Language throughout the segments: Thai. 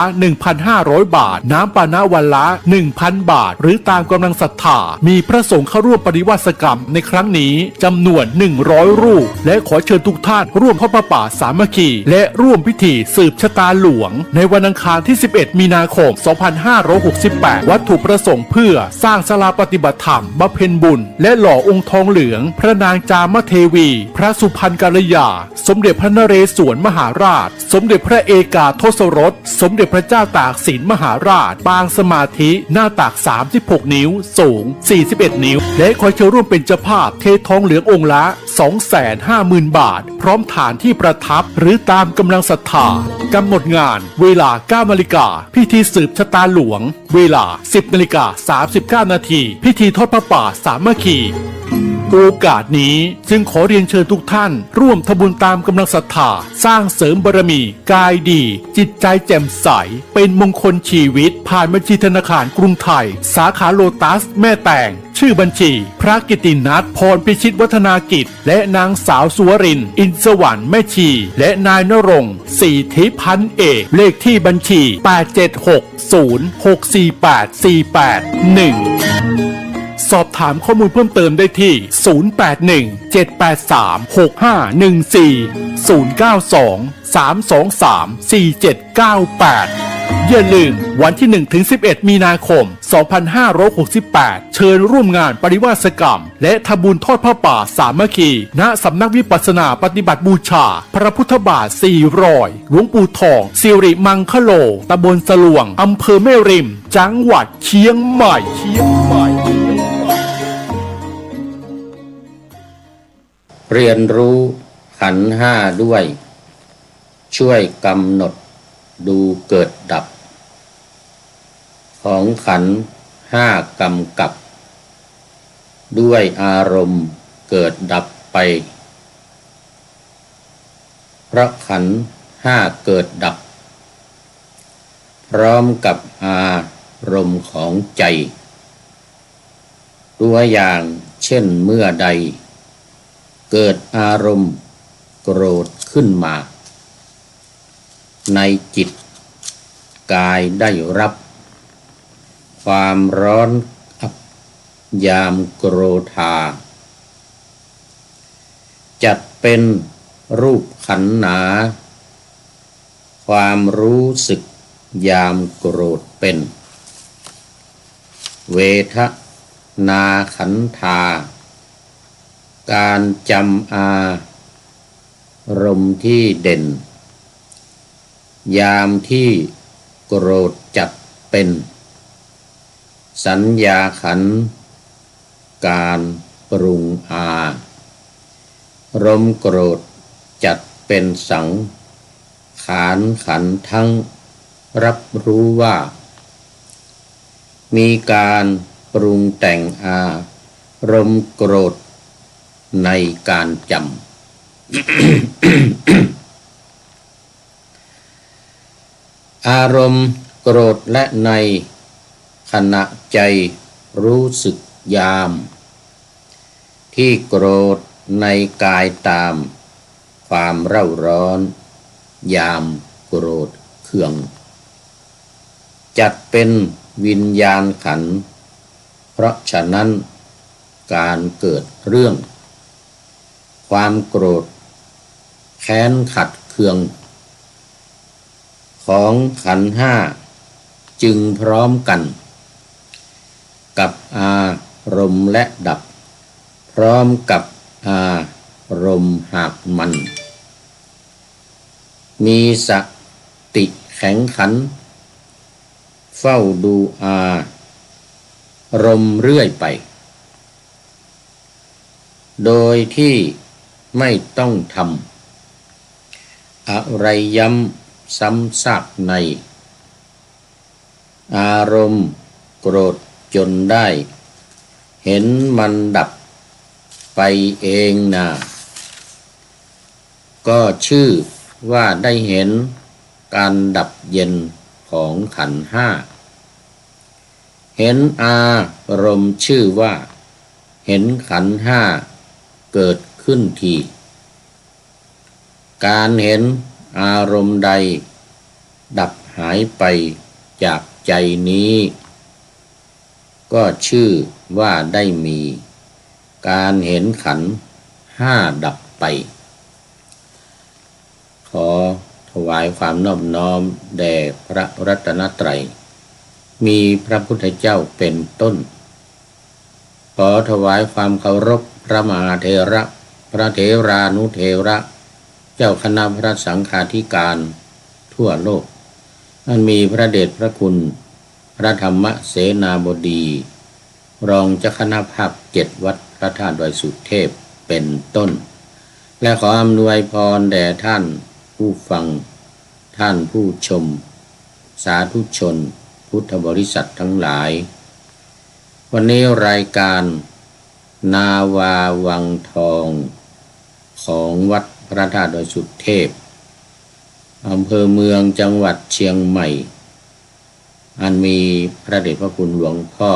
1,500 บาทน้ำปานะวันละ 1,000 บาทหรือตามกำลังศรัทธามีพระสงฆ์เข้าร่วมปฏิวัติกรรมในครั้งนี้จำนวน100รูปและขอเชิญทุกท่านร่วมทอดผ้าป่าสามัคคีและร่วมพิธีสืบชะตาหลวงในวันอังคารที่11มีนาคม2568วัตถุประสงค์เพื่อสร้างศาลาปฏิบัติธรรมบำเพ็ญบุญและหล่อองค์ทองเหลืองพระนางจามเทวีพระสุพรรณกัลยาสมเด็จพระนเรศวรมหาราชสมเด็จพระเอกาทศรสสมเด็จพระเจ้าตากสินมหาราชปางสมาธิหน้าตัก36นิ้วสูง41นิ้วและขอเชิญร่วมเป็นเจ้าภาพเททองเหลืององค์ละ 250,000 บาทพร้อมฐานที่ประทับหรือตามกำลังศรัทธากำหนดงานเวลา 9 นาฬิกาพิธีสืบชะตาหลวงเวลา 10 นาฬิกา 39 นาทีพิธีทอดผ้าป่าสามัคคีโอกาสนี้จึงขอเรียนเชิญทุกท่านร่วมทำบุญตามกำลังศรัทธาสร้างเสริมบารมีกายดีจิตใจแจ่มใสเป็นมงคลชีวิตผ่านบัญชีธนาคารกรุงไทยสาขาโลตัสแม่แตงชื่อบัญชีพระกิตตินัทพรพิชิตวัฒนากิจและนางสาวสุวรินทร์อินสวรรค์แม่ชีและนายณรงค์ศรีทิพันธ์เอกเลขที่บัญชี 876064848 1สอบถามข้อมูลเพิ่มเติมได้ที่ 081-783-6514 092-323-4798 อย่าลืมวันที่ 1-11 มีนาคม 2568 เชิญร่วมงานปริวาสกรรมและทำบุญทอดผ้าป่าสามัคคีณสำนักวิปัสสนาปฏิบัติบูชาพระพุทธบาท400หลวงปู่ทองสิริมังคโลตำบลสลวงอำเภอแม่ริมจังหวัดเชียงใหม่เรียนรู้ขันธ์ห้าด้วยช่วยกำหนดดูเกิดดับของขันธ์ห้ากำกับด้วยอารมณ์เกิดดับไปเพราะขันธ์ห้าเกิดดับพร้อมกับอารมณ์ของใจตัวอย่างเช่นเมื่อใดเกิดอารมณ์โกรธขึ้นมาในจิตกายได้รับความร้อนอับยามโกรธาจัดเป็นรูปขันธ์หนาความรู้สึกยามโกรธเป็นเวทนาขันธาการจำอารมณ์ที่เด่นยามที่โกรธจัดเป็นสัญญาขันธ์การปรุงอารมณ์โกรธจัดเป็นสังขารขันธ์ทั้งรับรู้ว่ามีการปรุงแต่งอารมณ์โกรธในการจำ อารมณ์โกรธและในขณะใจรู้สึกยามที่โกรธในกายตามความเร่าร้อนยามโกรธเคืองจัดเป็นวิญญาณขันธ์เพราะฉะนั้นการเกิดเรื่องความโกรธแค้นขัดเคืองของขันธ์ห้าจึงพร้อมกันกับอารมณ์และดับพร้อมกับอารมณ์หากมันมีสติแข็งขันเฝ้าดูอารมณ์เรื่อยไปโดยที่ไม่ต้องทำอะไรย้ำซ้ำซากในอารมณ์โกรธจนได้เห็นมันดับไปเองนะก็ชื่อว่าได้เห็นการดับเย็นของขันธ์ห้าเห็นอารมณ์ชื่อว่าเห็นขันธ์ห้าเกิดขึ้นทีการเห็นอารมณ์ใดดับห หายไปจากใจนี้ก็ชื่อว่าได้มีการเห็นขันธ์ห้าดับไปขอถวายความนอบน้อมแด่พระรัตนตรัยมีพระพุทธเจ้าเป็นต้นขอถวายความเคารพพระมหาเถระพระเถรานุเถระเจ้าคณะพระสังฆาธิการทั่วโลกอันมีพระเดชพระคุณพระธรรมเสนาบดีรองเจ้าคณะภาค7วัดพระธาตุดอยสุเทพเป็นต้นและขออำนวยพรแด่ท่านผู้ฟังท่านผู้ชมสาธุชนพุทธบริษัททั้งหลายวันนี้รายการนาวาวังทองของวัดพระธาตุดอยสุเทพอำเภอเมืองจังหวัดเชียงใหม่อันมีพระเดชพระคุณหลวงพ่อ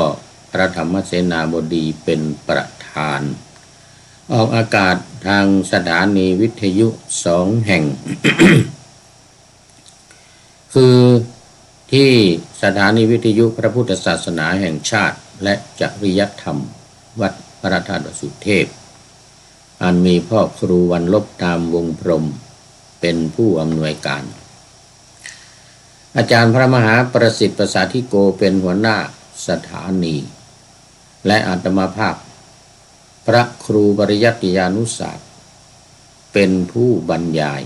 พระธรรมเสนาบดีเป็นประธานออกอากาศทางสถานีวิทยุ2 แห่ง คือที่สถานีวิทยุพระพุทธศาสนาแห่งชาติและจริยธรรมวัดพระธาตุดอยสุเทพอันมีพ่อครูวันลบตามวงพรหมเป็นผู้อำนวยการอาจารย์พระมหาประสิทธิ์ประสาธิโกเป็นหัวหน้าสถานีและอาตมาภาพพระครูปริยัติยานุศาสตร์เป็นผู้บรรยาย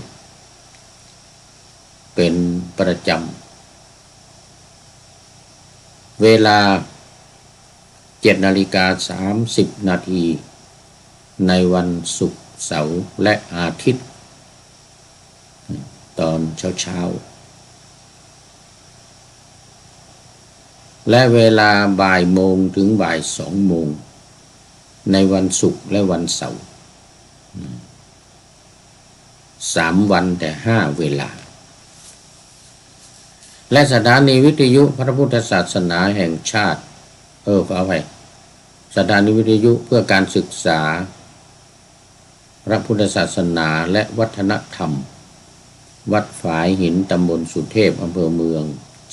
เป็นประจำเวลา7:30 นาทีในวันศุกร์เสาร์และอาทิตย์ตอนเช้าและเวลาบ่ายโมงถึงบ่าย2 โมงในวันศุกร์และวันเสาร์3 วันแต่5 เวลาและสถานีวิทยุพระพุทธศาสนาแห่งชาติขออภัยสถานีวิทยุเพื่อการศึกษาพระพุทธศาสนาและวัฒนธรรมวัดฝายหินตำบลสุเทพอำเภอเมือง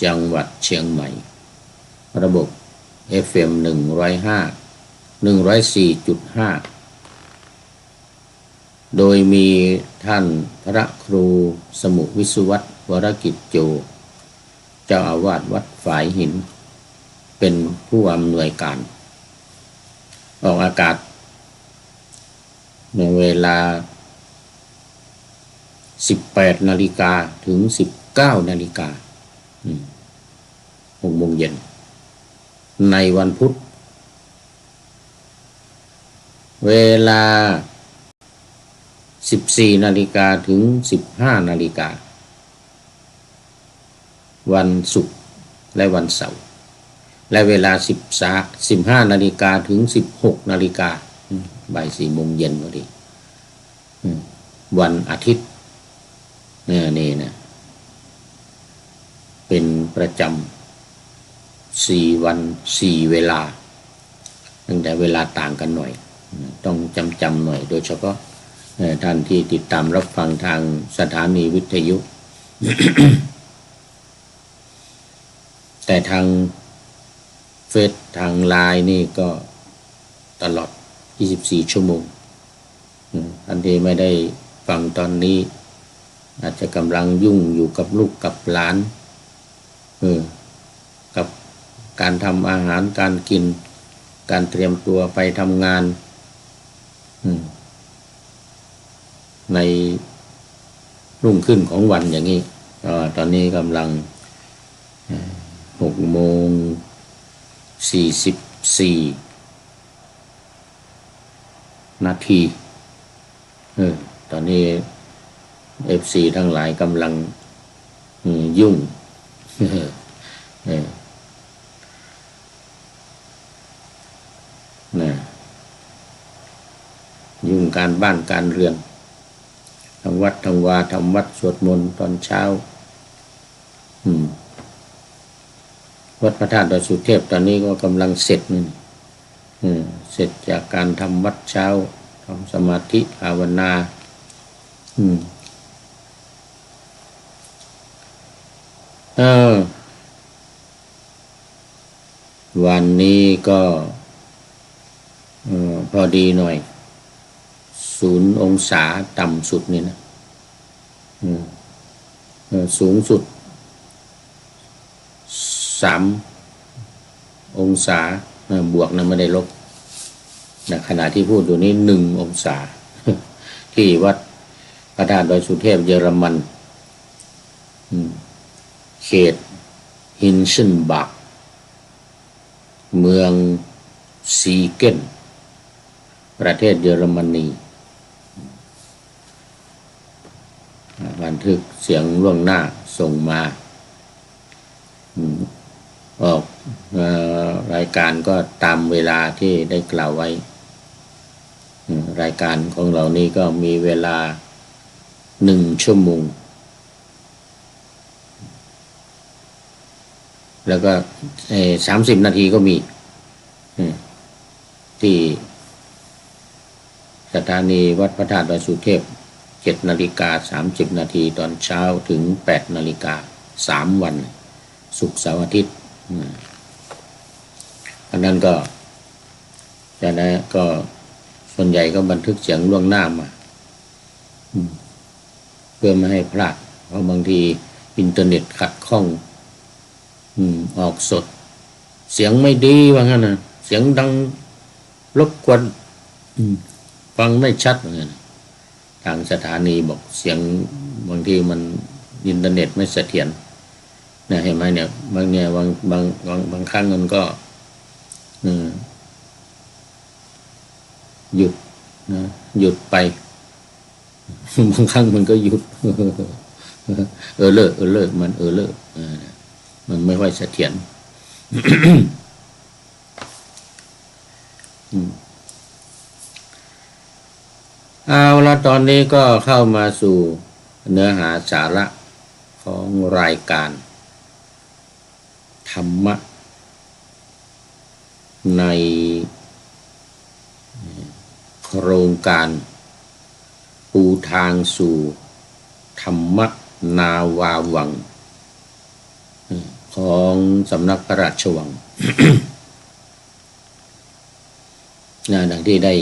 จังหวัดเชียงใหม่ระบบ FM 104.5 โดยมีท่านพระครูสมุวิสุวัตรวรกิจโจเจ้าอาวาสวัดฝายหินเป็นผู้อำนวยการออกอากาศในเวลา 18 นาฬิกาถึง 19 นาฬิกา6 โมงเย็นในวันพุธเวลา 14 นาฬิกาถึง 15 นาฬิกาวันศุกร์และวันเสาร์และเวลา 15 นาฬิกาถึง 16 นาฬิกาบ่าย 4 โมงเย็นพอดีวันอาทิตย์นี่นะเป็นประจำ4 วัน 4 เวลาตั้งแต่เวลาต่างกันหน่อยต้องจำหน่อยโดยเฉพาะท่านที่ติดตามรับฟังทางสถานีวิทยุ แต่ทางเฟซทางไลน์นี่ก็ตลอด24 ชั่วโมงท่านที่ไม่ได้ฟังตอนนี้อาจจะกำลังยุ่งอยู่กับลูกกับหลานกับการทำอาหารการกินการเตรียมตัวไปทำงานในรุ่งขึ้นของวันอย่างนี้ตอนนี้กำลัง6 โมง 44 นาทีตอนนี้ FC ทั้งหลายกำลังยุ่งยุ่งการบ้านการเรือนทำวัดทำวาทำวัดสวดมนต์ตอนเช้าวัดพระธาตุดอยสุเทพตอนนี้ก็กำลังเสร็จเสร็จจากการทำวัดเช้าทำสมาธิภาวนา วันนี้ก็พอดีหน่อย0 องศาต่ำสุดนี่นะสูงสุด3 องศาบวกนะไม่ได้ลบนะขณะที่พูดอยู่นี้1 องศา ที่วัดพระธาตุดอยสุเทพเยอรมันเขตฮินเซนบาร์กเมืองซีเกนประเทศเยอรมนีบันทึกเสียงล่วงหน้าส่งมาออกรายการก็ตามเวลาที่ได้กล่าวไว้รายการของเรานี่ก็มีเวลา1 ชั่วโมงแล้วก็30 นาทีก็มีที่สถานีวัดพระธาตุดอยสุเทพ7:30 นาทีตอนเช้าถึง8 นาฬิกา3 วันศุกร์เสาร์อาทิตย์อันนั้นก็จะนะก็ส่วนใหญ่ก็บันทึกเสียงล่วงหน้ามาเพื่อไม่ให้พลาดเพราะบางทีอินเทอร์เน็ตขัดข้องออกสดเสียงไม่ดีว่างั้นนะเสียงดังรบกวนฟังไม่ชัดว่างั้นทางสถานีบอกเสียงบางทีมันอินเทอร์เน็ตไม่เสถียรนะเห็นไหมเนี่ยบางครั้งมันก็หยุดนะหยุดไปบางครั้งมันก็หยุดเลิกมันเลิกมันไม่ค่อยเสถียรเอาละตอนนี้ก็เข้ามาสู่เนื้อหาสาระของรายการธรรมะในโครงการปูทางสู่ธรรมนาวาวังของสำนักพระราชวัง ดังที่ได้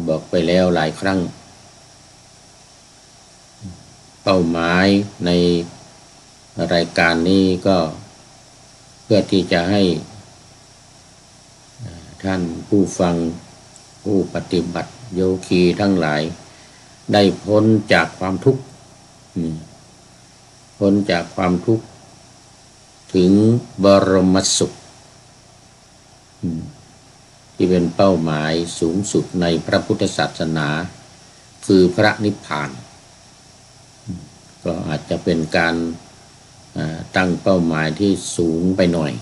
บอกไปแล้วหลายครั้งเป้าหมายในรายการนี้ก็เพื่อที่จะให้ท่านผู้ฟังผู้ปฏิบัติโยคีทั้งหลายได้พ้นจากความทุกข์พ้นจากความทุกข์ถึงบรมสุขที่เป็นเป้าหมายสูงสุดในพระพุทธศาสนาคือพระนิพพานก็อาจจะเป็นการตั้งเป้าหมายที่สูงไปหน่อย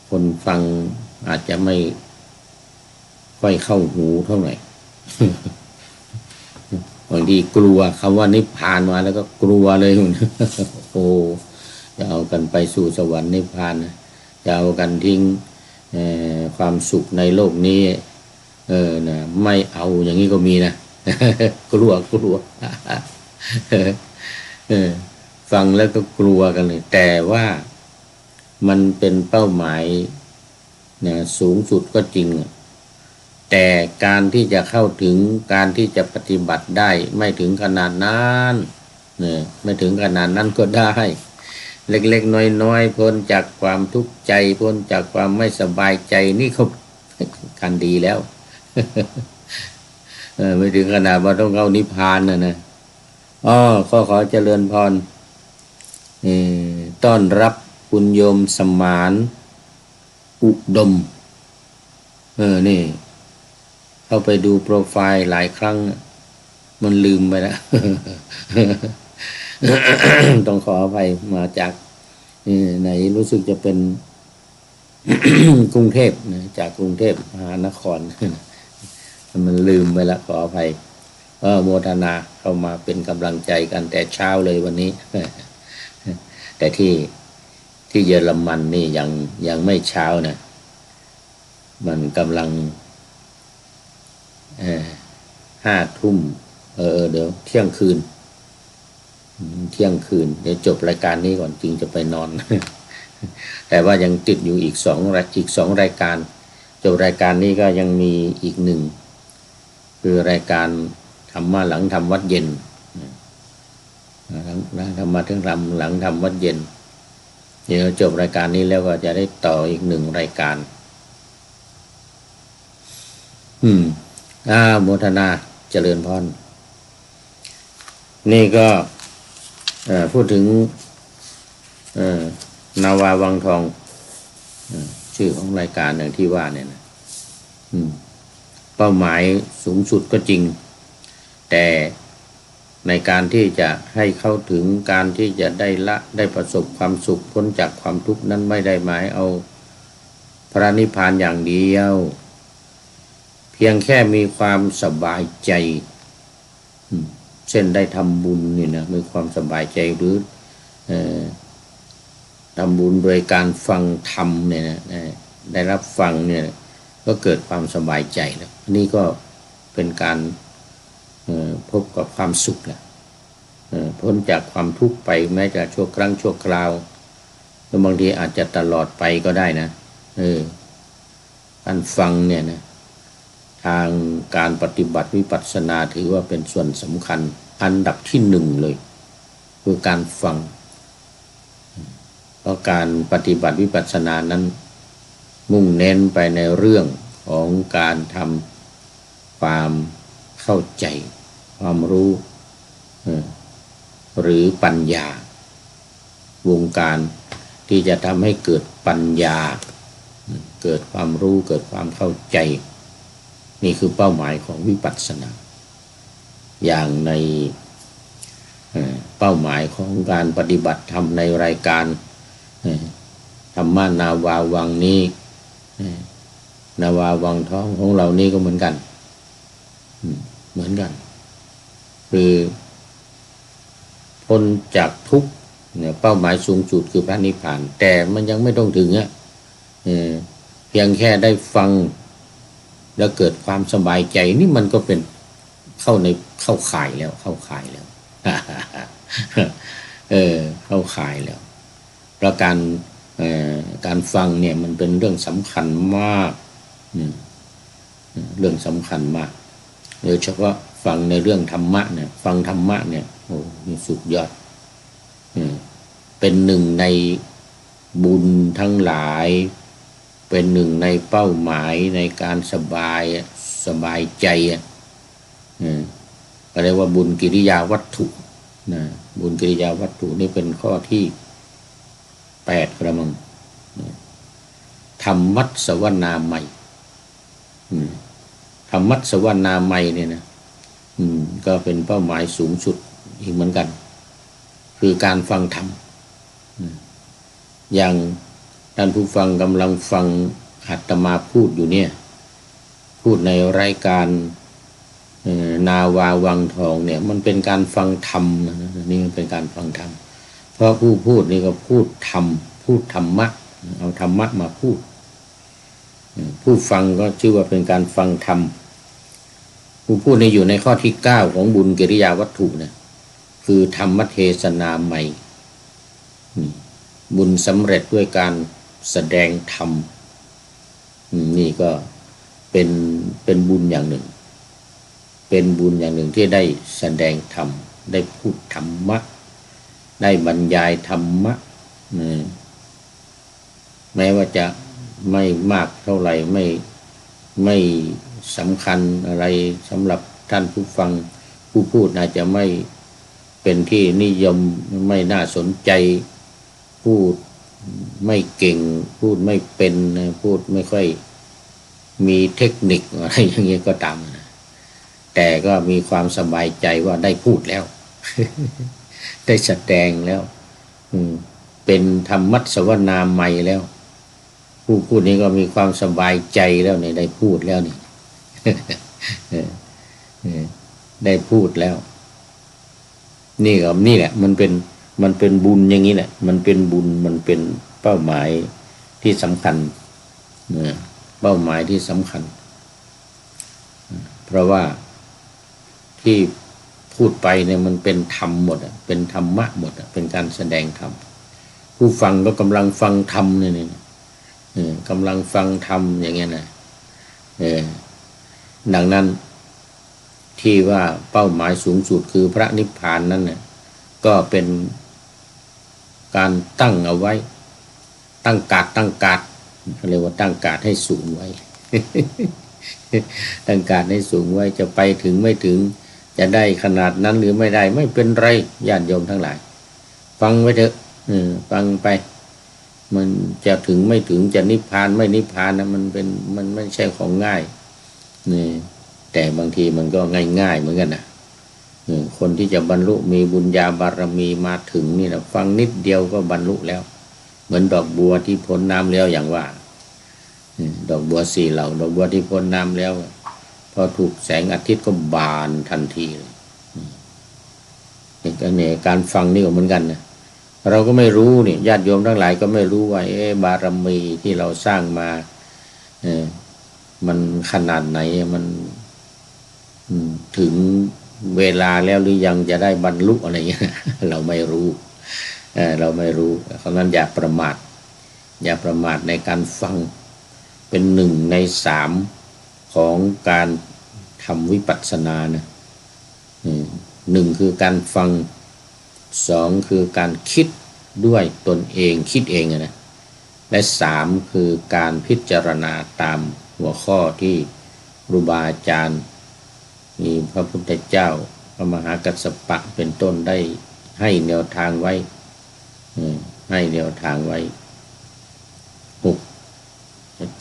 คนฟังอาจจะไม่ค่อยเข้าหูเท่าไหร่ บางทีกลัวคำว่านิพพานมาแล้วก็กลัวเลย โอ้จะเอากันไปสู่สวรรค์นิพพานจะเอากันทิ้งความสุขในโลกนี้นะไม่เอาอย่างนี้ก็มีนะ กลัว ฟังแล้วก็กลัวกันเลยแต่ว่ามันเป็นเป้าหมายนะสูงสุดก็จริงแต่การที่จะเข้าถึงการที่จะปฏิบัติได้ไม่ถึงขนาดนั้นไม่ถึงขนาดนั้นก็ได้เล็กๆน้อยๆพ้นจากความทุกข์ใจพ้นจากความไม่สบายใจนี่เขากันดีแล้ว ไม่ถึงขนาดว่าต้องเข้านิพพานนะขอเจริญพรต้อนรับคุณโยมสมานอุดมนี่เข้าไปดูโปรไฟล์หลายครั้งมันลืมไปแล้ว ต้องขออภัยมาจากไหนรู้สึกจะเป็น กรุงเทพจากกรุงเทพมหานคร มันลืมไปแล้วขออภัยโมทนาเข้ามาเป็นกำลังใจกันแต่เช้าเลยวันนี้ แต่ที่เยอรมันนี่ยังไม่เช้านะมันกำลัง5 ทุ่มเดี๋ยวเที่ยงคืน เที่ยงคืนเดี๋ยวจบรายการนี้ก่อนจริงจะไปนอน แต่ว่ายังติดอยู่อีกสองรายการจบรายการนี้ก็ยังมีอีกหนึ่งคือรายการธรรมะหลังทำวัดเย็นหลังธรรมะถึงธรรมหลังทำวัดเย็นเดี๋ยวจบรายการนี้แล้วก็จะได้ต่ออีกหนึ่งรายการโมทนาเจริญพรนี่ก็พูดถึงนาวาวังทองชื่อของรายการอย่างที่ว่าเนี่ยนะเป้าหมายสูงสุดก็จริงแต่ในการที่จะให้เข้าถึงการที่จะได้ประสบความสุขพ้นจากความทุกข์นั้นไม่ได้หมายเอาพระนิพพานอย่างเดียวเพียงแค่มีความสบายใจเช่นได้ทำบุญนี่นะมีความสบายใจหรือทำบุญโดยการฟังธรรมเนี่ยนะได้รับฟังเนี่ยก็เกิดความสบายใจแล้วนี่ก็เป็นการพบกับความสุขแหละพ้นจากความทุกข์ไปแม้จะชั่วครั้งชั่วคราวแล้วบางทีอาจจะตลอดไปก็ได้นะการฟังเนี่ยนะทางการปฏิบัติวิปัสสนาถือว่าเป็นส่วนสำคัญอันดับที่หนึ่งเลยคือการฟังเพราะการปฏิบัติวิปัสสนานั้นมุ่งเน้นไปในเรื่องของการทำความเข้าใจความรู้หรือปัญญาวงการที่จะทำให้เกิดปัญญาเกิดความรู้เกิดความเข้าใจนี่คือเป้าหมายของวิปัสสนาอย่างในเป้าหมายของการปฏิบัติธรรมในรายการธรรมนาวาวังนี้นาวาวังท้องของเรานี่ก็เหมือนกันคือพ้นจากทุกข์เนี่ยเป้าหมายสูงสุดคือพระนิพพานแต่มันยังไม่ต้องถึงเพียงแค่ได้ฟังแล้วเกิดความสบายใจนี่มันก็เป็นเข้าข่ายแล้วเข้าข่ายแล้วเข้าข่ายแล้วเพราะการฟังเนี่ยมันเป็นเรื่องสำคัญมากเรื่องสำคัญมากโดยเฉพาะฟังในเรื่องธรรมะเนี่ยฟังธรรมะเนี่ยโอ้นี่สุดยอดเป็นหนึ่งในบุญทั้งหลายเป็นหนึ่งในเป้าหมายในการสบายใจก็เรียกว่าบุญกิริยาวัตถุนะบุญกิริยาวัตถุนี่เป็นข้อที่8กระมังธรรมัสสวนาไมธรรมัสสวนาไมเนี่ยนะก็เป็นเป้าหมายสูงสุดอีกเหมือนกันคือการฟังธรรมอย่างท่านผู้ฟังกำลังฟังอาตมาพูดอยู่เนี่ยพูดในรายการนาวาวังทองเนี่ยมันเป็นการฟังธรรมนี่มันเป็นการฟังธรรมเพราะผู้พูดนี่ก็พูดธรรมะเอาธรรมะมาพูดผู้ฟังก็ชื่อว่าเป็นการฟังธรรมผู้พูดนี่อยู่ในข้อที่9ของบุญกิริยาวัตถุเนี่ยคือธรรมเทศนาใหม่บุญสำเร็จด้วยการแสดงธรรมนี่ก็เป็นบุญอย่างหนึ่งเป็นบุญอย่างหนึ่งที่ได้แสดงธรรมได้พูดธรรมะได้บรรยายธรรมะแม้ว่าจะไม่มากเท่าไหร่ไม่สำคัญอะไรสำหรับท่านผู้ฟังผู้พูดอาจจะไม่เป็นที่นิยมไม่น่าสนใจพูดไม่เก่งพูดไม่เป็นพูดไม่ค่อยมีเทคนิคอะไรอย่างเงี้ยก็ตามนะแต่ก็มีความสบายใจว่าได้พูดแล้ว ได้แสดงแล้วเป็นธรรมัสสวนาใหม่แล้วผู้พูดนี้ก็มีความสบายใจแล้วเนี่ยได้พูดแล้วนี่ ได้พูดแล้วนี่แหละมันเป็นบุญอย่างนี้แหละมันเป็นบุญมันเป็นเป้าหมายที่สำคัญเป้าหมายที่สำคัญเพราะว่าที่ พูดไปเนี่ยมันเป็นธรรมหมดเป็นธรรมะหมดเป็นการแสดงธรรมผู้ฟังก็กำลังฟังธรรมเนี่ยกำลังฟังธรรมอย่างเงี้ยนะดังนั้นที่ว่าเป้าหมายสูงสุดคือพระนิพพานนั้นเนี่ยก็เป็นการตั้งเอาไว้ตั้งการเรียกว่าตั้งการให้สูงไว้ ตั้งการให้สูงไว้จะไปถึงไม่ถึงจะได้ขนาดนั้นหรือไม่ได้ไม่เป็นไรญาติโยมทั้งหลายฟังไว้เถอะฟังไปมันจะถึงไม่ถึงจะนิพพานไม่นิพพานนะมันไม่ใช่ของง่ายนี่แต่บางทีมันก็ง่ายๆเหมือนกันนะคนที่จะบรรลุมีบุญญาบารมีมาถึงนี่นะฟังนิดเดียวก็บรรลุแล้วเหมือนดอกบัวที่พ้นน้ำแล้วอย่างว่าดอกบัว4 เหล่าดอกบัวที่พ้นน้ำแล้วพอถูกแสงอาทิตย์ก็บานทันทีเลยเนี่ยการฟังนี่ก็เหมือนกันนะเราก็ไม่รู้นี่ญาติโยมทั้งหลายก็ไม่รู้ว่าบารมีที่เราสร้างมามันขนาดไหนมันถึงเวลาแล้วหรือยังจะได้บรรลุอะไรเงี้ยเราไม่รู้เราไม่รู้เพราะนั้นอย่าประมาทในการฟังเป็น1 ใน 3ของการทำวิปัสสนานะ1คือการฟัง2คือการคิดด้วยตนเองคิดเองนะและ3คือการพิจารณาตามหัวข้อที่ครูบาอาจารย์มีพระพุทธเจ้าพระมหากัสสปะเป็นต้นได้ให้แนวทางไว้ให้แนวทางไว้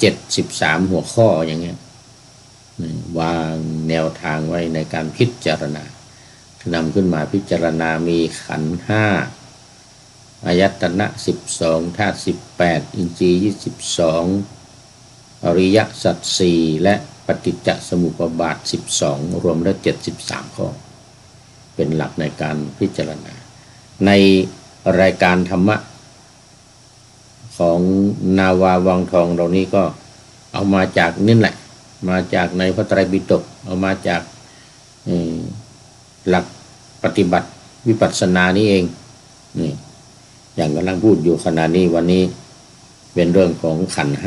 73หัวข้ออย่างเงี้ยวางแนวทางไว้ในการพิจารณานำขึ้นมาพิจารณามีขันธ์5อายตนะ12ธาตุ18อินทรีย์22อริยสัจ4และปฏิจจสมุปบาท12รวมแล้ว73ข้อเป็นหลักในการพิจารณาในรายการธรรมะของนาวาวังทองเรานี้ก็เอามาจากนี่แหละมาจากในพระไตรปิฎกเอามาจากหลักปฏิบัติวิปัสสนานี่เองนี่อย่างกำลังพูดอยู่ขณะนี้วันนี้เป็นเรื่องของขันธ์5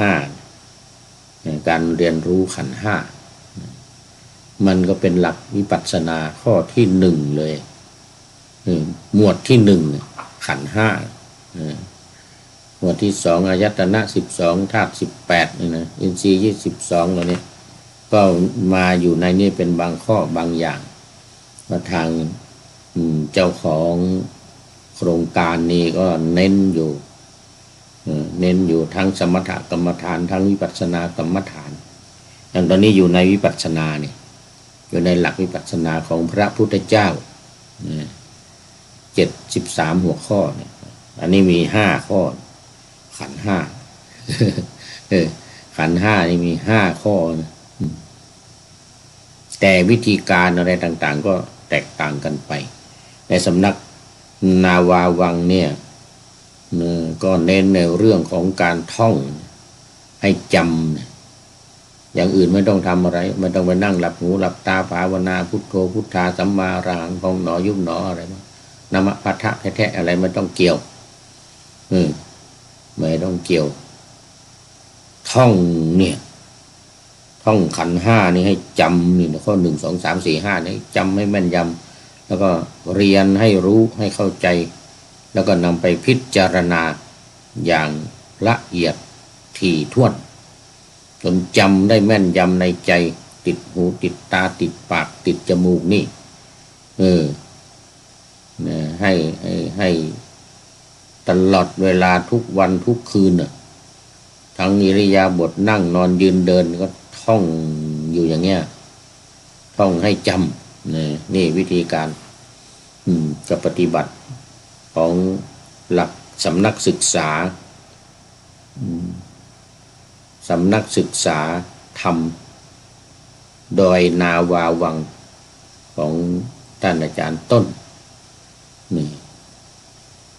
การเรียนรู้ขันธ์5มันก็เป็นหลักวิปัสสนาข้อที่1เลยหมวดที่1ขันธ์5หมวดที่2อายตนะ12ธาตุ18นี่นะอินทรีย์22เหล่านี้ก็มาอยู่ในนี้เป็นบางข้อบางอย่างว่าทางเจ้าของโครงการนี้ก็เน้นอยู่ทั้งสมถกรรมฐานทั้งวิปัสสนากรรมฐานอย่างตอนนี้อยู่ในวิปัสสนาเนี่ยอยู่ในหลักวิปัสสนาของพระพุทธเจ้า73หัวข้อเนี่ยอันนี้มี5ข้อขันธ์5ขันธ์5นี่มี5ข้อนะแต่วิธีการอะไรต่างๆก็แตกต่างกันไปในสำนักนาวาวังเนี่ยก็เน้นในเรื่องของการท่องให้จำอย่างอื่นไม่ต้องทำอะไรไม่ต้องไปนั่งหลับหูหลับตาภาวนาพุทโธพุทธาสัมมาอรหังพองหนอยุบหนออะไรนะมะพัทธะแท้ๆอะไรไม่ต้องเกี่ยวไม่ต้องเกี่ยวท่องเนี่ยท่องขันธ์5นี่ให้จำนี่ข้อ1 2 3 4 5นี่จำให้แม่นยำแล้วก็เรียนให้รู้ให้เข้าใจแล้วก็นำไปพิจารณาอย่างละเอียดถี่ถ้วนจนจำได้แม่นยำในใจติดหูติดตาติดปากติดจมูกนี่ให้ตลอดเวลาทุกวันทุกคืนทั้งอิริยาบถนั่งนอนยืนเดินก็ท่องอยู่อย่างเงี้ยท่องให้จำนี่วิธีการกับปฏิบัติของหลักสำนักศึกษาธรรมโดยนาวาวังของท่านอาจารย์ต้นนี่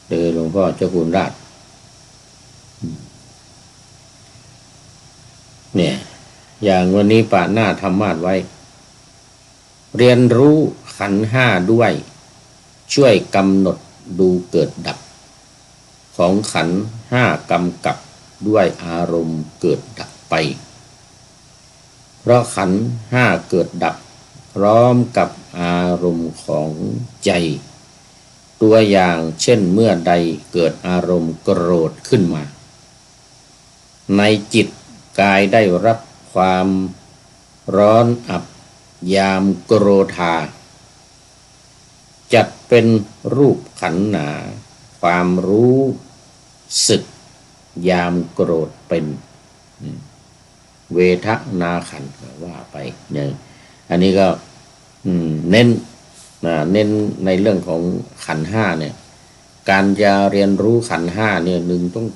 โดยหลวงพ่อเจ้าคุณราชเนี่ยอย่างวันนี้ป่าหน้าธรรมาสไว้เรียนรู้ ขันธ์ห้าด้วย ช่วยกำหนดดูเกิดดับของขันธ์ห้ากำกับด้วยอารมณ์เกิดดับไปเพราะขันธ์ห้าเกิดดับพร้อมกับอารมณ์ของใจตัวอย่างเช่นเมื่อใดเกิดอารมณ์โกรธขึ้นมาในจิตกายได้รับความร้อนอับยามโกรธาจัดเป็นรูปขันธ์หนาความรู้สึกยามโกรธเป็นเวทนาขันธ์ว่าไปเนี่ยอันนี้ก็เน้นในเรื่องของขันธ์ห้าเนี่ยการจะเรียนรู้ขันธ์ห้าเนี่ยหนึ่งต้อง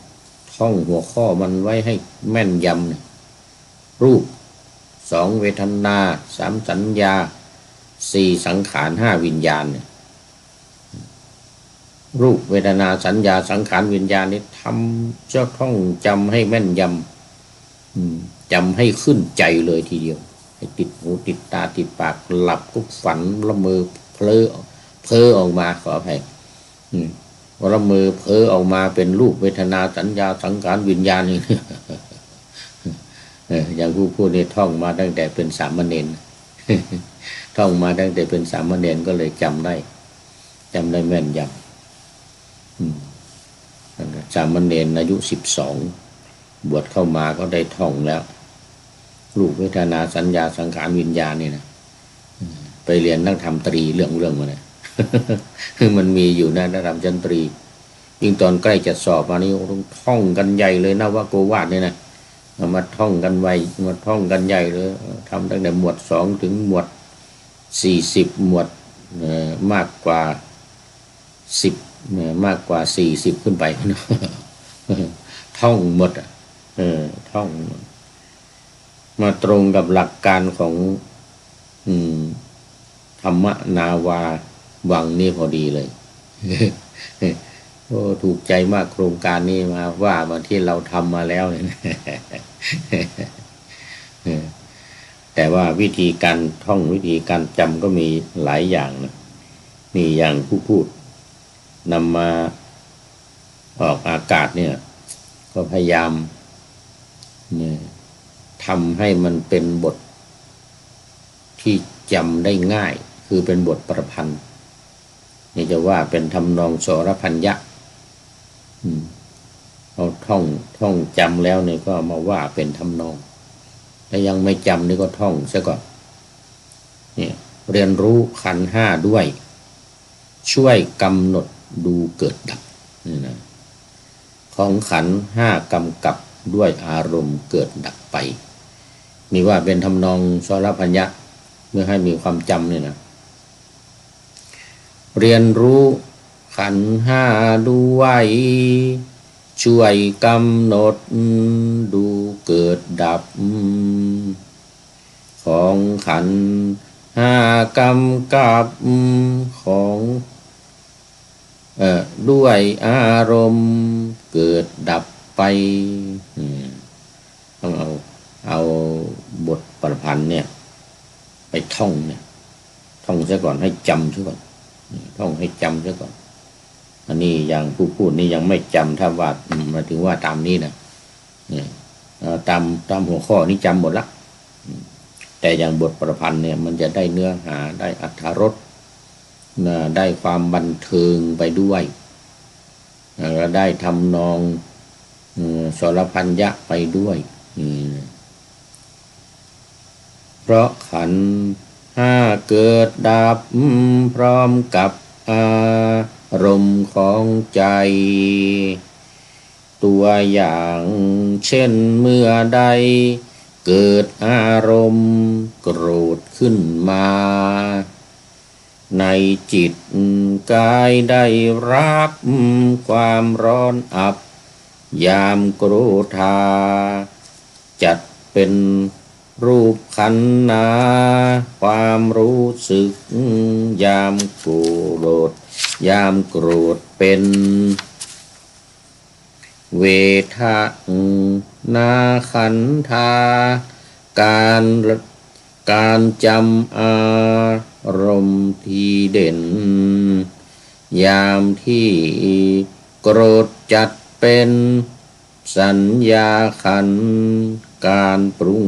ท่องหัวข้อมันไว้ให้แม่นยำเนี่ยรูปสองเวทนาสามสัญญาสี่สังขารห้าวิญญาณเนี่ยรูปเวทนาสัญญาสังขารวิญญาณนี่ทำเจ้าท่องจำให้แม่นยำจำให้ขึ้นใจเลยทีเดียวให้ติดหูติดตาติดปากหลับก็ฝันละเมอเพ้อออกมาขออภัยละเมอเพ้อออกมาเป็นรูปเวทนาสัญญาสังขารวิญญาณนี่ อย่างผู้พูดนี่ท่องมาตั้งแต่เป็นสามเณร ท่องมาตั้งแต่เป็นสามเณรก็เลยจำได้แม่นยำสามเณรอายุ12บวชเข้ามาก็ได้ท่องแล้วรูปเวทนาสัญญาสังขารวิญญาณนี่นะไปเรียนนั่งทำตรีเรื่องมาเนี่ย มันมีอยู่นะนักธรรมชั้นตรียิ่งตอนใกล้จะสอบมานี่ต้องท่องกันใหญ่เลยนะว่าโกวาทเนี่ยนะมาท่องกันไวมาท่องกันใหญ่เลยทำตั้งแต่หมวด2ถึงหมวด40หมวดมากกว่า10มากกว่า40ขึ้นไป ท่องหมดท่องมาตรงกับหลักการของธรรมนาวาวังนี่พอดีเลย โอ้ถูกใจมากโครงการนี้มาที่เราทำมาแล้วเนี่ย แต่ว่าวิธีการท่องวิธีการจำก็มีหลายอย่างนะนี่อย่างผู้พูดนำมาออกอากาศเนี่ยก็พยายามทำให้มันเป็นบทที่จำได้ง่ายคือเป็นบทประพันธ์นี่จะว่าเป็นทำนองสรพัญญะเอาท่องจำแล้วเนี่ยก็มาว่าเป็นทำนองถ้ายังไม่จำนี่ก็ท่องซะก่อนเนี่ยเรียนรู้ขันธ์ห้าด้วยช่วยกำหนดดูเกิดดับนี่นะของขันธ์ห้ากำกับด้วยอารมณ์เกิดดับไปนี่ว่าเป็นทำนองสรพัญญะเมื่อให้มีความจำเนี่ยนะเรียนรู้ขันธ์ห้าด้วยช่วยกำหนดดูเกิดดับของขันธ์ห้ากำกับของด้วยอารมณ์เกิดดับไปต้องเอาบทประพันธ์เนี่ยไปท่องเนี่ยท่องซะก่อนให้จำซะก่อนท่องให้จำซะก่อนอันนี้อย่างผู้พูดนี่ยังไม่จำถ้าว่ามาถึงว่าตามนี้นะตามหัวข้อนี้จำหมดละแต่อย่างบทประพันธ์เนี่ยมันจะได้เนื้อหาได้อรรถรสได้ความบันเทิงไปด้วยแล้วได้ทำนองสรพัญญะไปด้วยเพราะขันธ์ห้าเกิดดับพร้อมกับอารมณ์ของใจตัวอย่างเช่นเมื่อใดเกิดอารมณ์โกรธขึ้นมาในจิตกายได้รับความร้อนอับยามโกรธาจัดเป็นรูปขันธ์หนาความรู้สึกยามโกรธเป็นเวทนาขันธาการจำอาร รมณ์ทีเด่นยามที่โกรธจัดเป็นสัญญาขันธ์การปรุง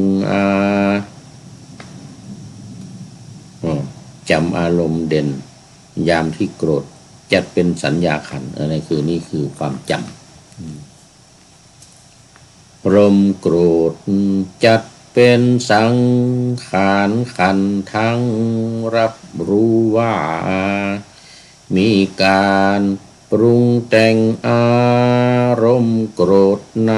จำอารมณ์เด่นยามที่โกรธจัดเป็นสัญญาขันธ์อะไรคือนี่คือความจำรมโกรธจัดเป็นสังขารขันธ์ทั้งรับรู้ว่ามีการปรุงแต่งอารมณ์โกรธใน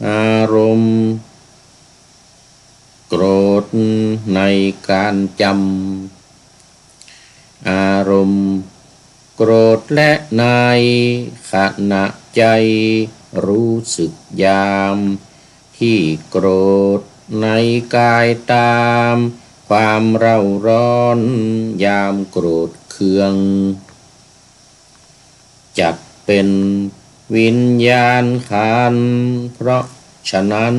อารมณ์โกรธในการจำอารมณ์โกรธและในขณะใจรู้สึกยามที่โกรธในกายตามความเร่าร้อนยามโกรธเคืองจัดเป็นวิญญาณขันธ์เพราะฉะนั้น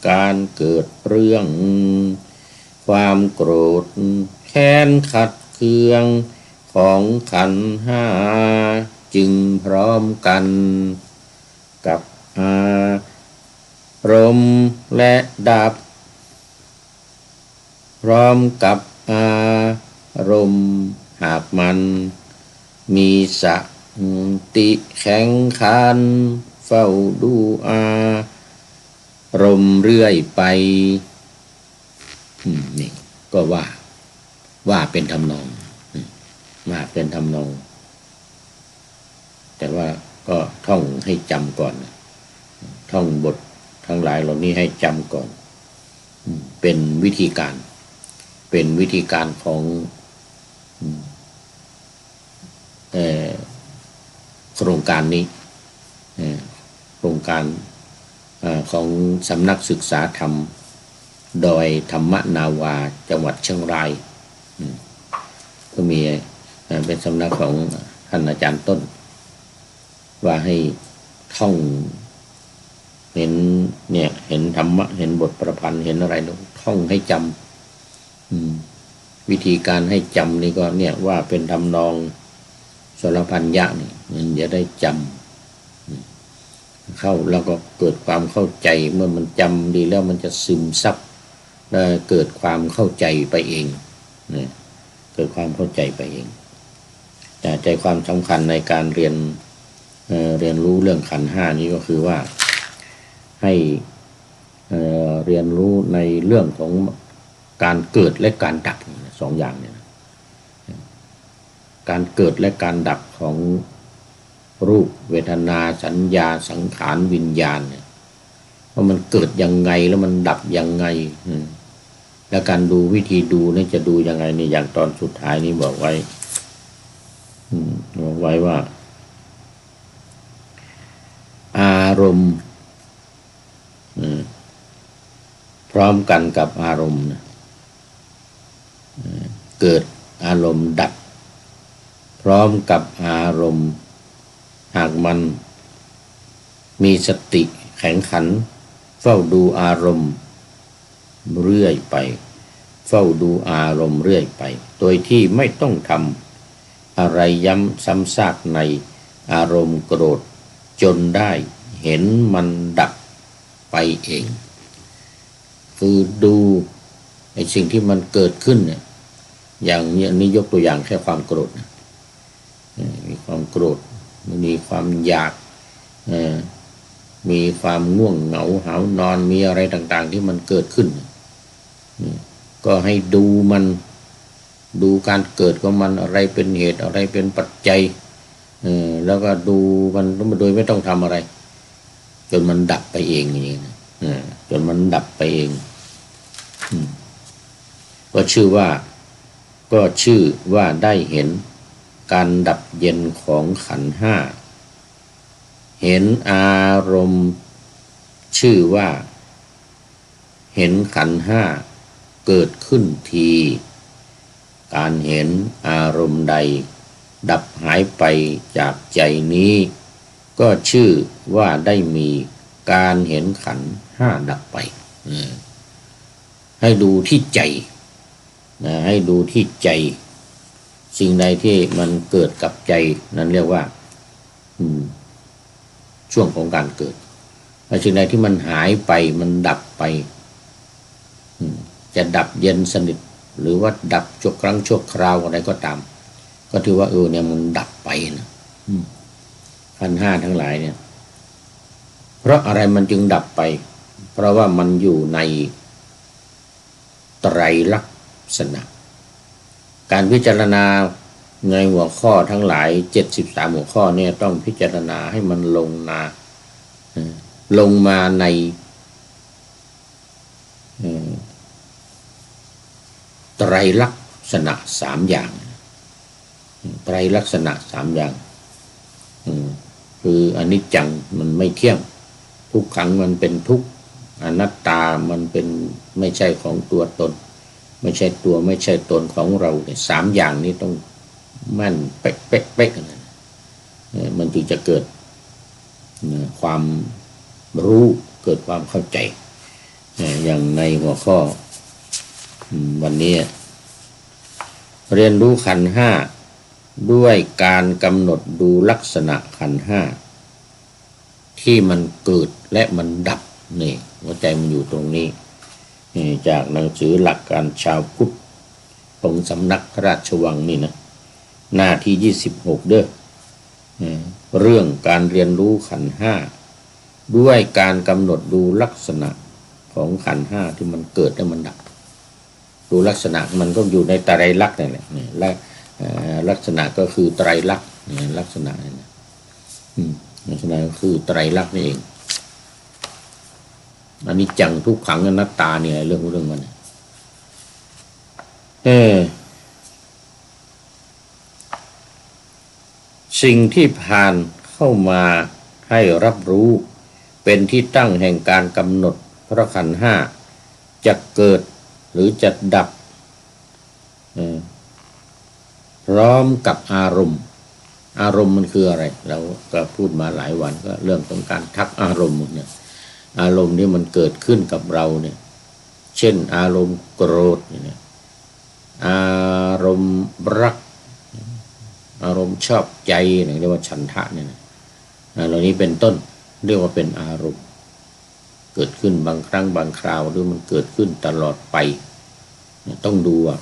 การเกิดเรื่องความโกรธแค้นขัดเคืองของขันธ์ห้าจึงพร้อมกันกับอารมณ์และดับพร้อมกับอารมณ์หากมันมีสติแข็งขันเฝ้าดูอารมณ์เรื่อยไปนี่ก็ว่าเป็นทำนองว่าเป็นทำนองแต่ว่าก็ท่องให้จำก่อนท่องบททั้งหลายเหล่านี้ให้จำก่อนเป็นวิธีการของโครงการนี้โครงการของสำนักศึกษาธรรมดอยธรรมนาวาจังหวัดเชียงรายก็มีเป็นสำนักของท่านอาจารย์ต้นว่าให้ท่องเห็นธรรมะเห็นบทประพันธ์เห็นอะไรท่องให้จำวิธีการให้จำนี่ก็ว่าเป็นทำนองสรพันยะนี่มันจะได้จำเข้าแล้วก็เกิดความเข้าใจเมื่อมันจำดีแล้วมันจะซึมซับและเกิดความเข้าใจไปเองเกิดความเข้าใจไปเองแต่ใจความสำคัญในการเรียนรู้เรื่องขันธ์ห้านี้ก็คือว่าให้เรียนรู้ในเรื่องของการเกิดและการดับสองอย่างเนี่ยการเกิดและการดับของรูปเวทนาสัญญาสังขารวิญญาณเนี่ยว่ามันเกิดยังไงแล้วมันดับยังไงและการดูวิธีดูนี่จะดูยังไงนี่อย่างตอนสุดท้ายนี้บอกไว้ว่า อารมณ์พร้อมกันกับอารมณ์เกิดอารมณ์ดับพร้อมกับอารมณ์หากมันมีสติแข็งขันเฝ้าดูอารมณ์เรื่อยไปเฝ้าดูอารมณ์เรื่อยไปโดยที่ไม่ต้องทำอะไรย้ำซ้ำซากในอารมณ์โกรธจนได้เห็นมันดับไปเองคือดูไอ้สิ่งที่มันเกิดขึ้นเนี่ยอย่างนี้ยกตัวอย่างแค่ความโกรธมีความโกรธมีความอยากมีความง่วงเหงาหาวนอนมีอะไรต่างๆที่มันเกิดขึ้นก็ให้ดูมันดูการเกิดของมันอะไรเป็นเหตุอะไรเป็นปัจจัยแล้วก็ดูมันโดยไม่ต้องทำอะไรจนมันดับไปเองอย่างนี้นะจนมันดับไปเองก็ชื่อว่าได้เห็นการดับเย็นของขันธ์ห้าเห็นอารมณ์ชื่อว่าเห็นขันธ์ห้าเกิดขึ้นทีการเห็นอารมณ์ใดดับหายไปจากใจนี้ก็ชื่อว่าได้มีการเห็นขันธ์ห้าดับไปให้ดูที่ใจ ให้ดูที่ใจสิ่งใดที่มันเกิดกับใจนั้นเรียกว่าช่วงของการเกิดสิ่งใดที่มันหายไปมันดับไปจะดับเย็นสนิทหรือว่าดับชั่วครั้งชั่วคราวอะไรก็ตามก็ถือว่าเนี่ยมันดับไปนะขันธ์ห้าทั้งหลายเนี่ยเพราะอะไรมันจึงดับไปเพราะว่ามันอยู่ในไตรลักษณะการพิจารณาในหัวข้อทั้งหลาย73หัวข้อเนี่ยต้องพิจารณาให้มันลงมาในไตรลักษณะ3อย่างไตรลักษณะ3อย่างคืออนิจจังมันไม่เที่ยงทุกขังมันเป็นทุกข์อนัตตามันเป็นไม่ใช่ของตัวตนไม่ใช่ตัวไม่ใช่ตนของเราเนี่ย3อย่างนี้ต้องแม่นเป๊ะๆนะมันจึงจะเกิดความรู้เกิดความเข้าใจอย่างในหัวข้อวันนี้เรียนรู้ขันธ์ห้าด้วยการกำหนดดูลักษณะขันธ์ห้าที่มันเกิดและมันดับนี่หัวใจมันอยู่ตรงนี้จากหนังสือหลักการชาวพุทธของสำนักราชวังนี่นะหน้าที่26เด้อเรื่องการเรียนรู้ขันธ์ห้าด้วยการกำหนดดูลักษณะของขันธ์ห้าที่มันเกิดและมันดับดูลักษณะมันก็อยู่ในไตรลักษณ์นั่นแหละและลักษณะก็คือไตรลักษณ์ลักษณะนี่นะลักษณะก็คือไตรลักษณ์นี่เองอนิจจังทุกขังอนัตตาเนี่ยเรื่องมันสิ่งที่ผ่านเข้ามาให้รับรู้เป็นที่ตั้งแห่งการกำหนดพระขันธ์ห้าจะเกิดหรือจะดับพร้อมกับอารมณ์มันคืออะไรเราก็พูดมาหลายวันก็เรื่องของการทักอารมณ์เนี่ยอารมณ์ที่มันเกิดขึ้นกับเราเนี่ยเช่นอารมณ์โกรธเนี่ยอารมณ์รักอารมณ์ชอบใจเรียกว่าฉันทะเนี่ยเหล่านี้เป็นต้นเรียกว่าเป็นอารมณ์เกิดขึ้นบางครั้งบางคราวหรือมันเกิดขึ้นตลอดไปต้องดูว่า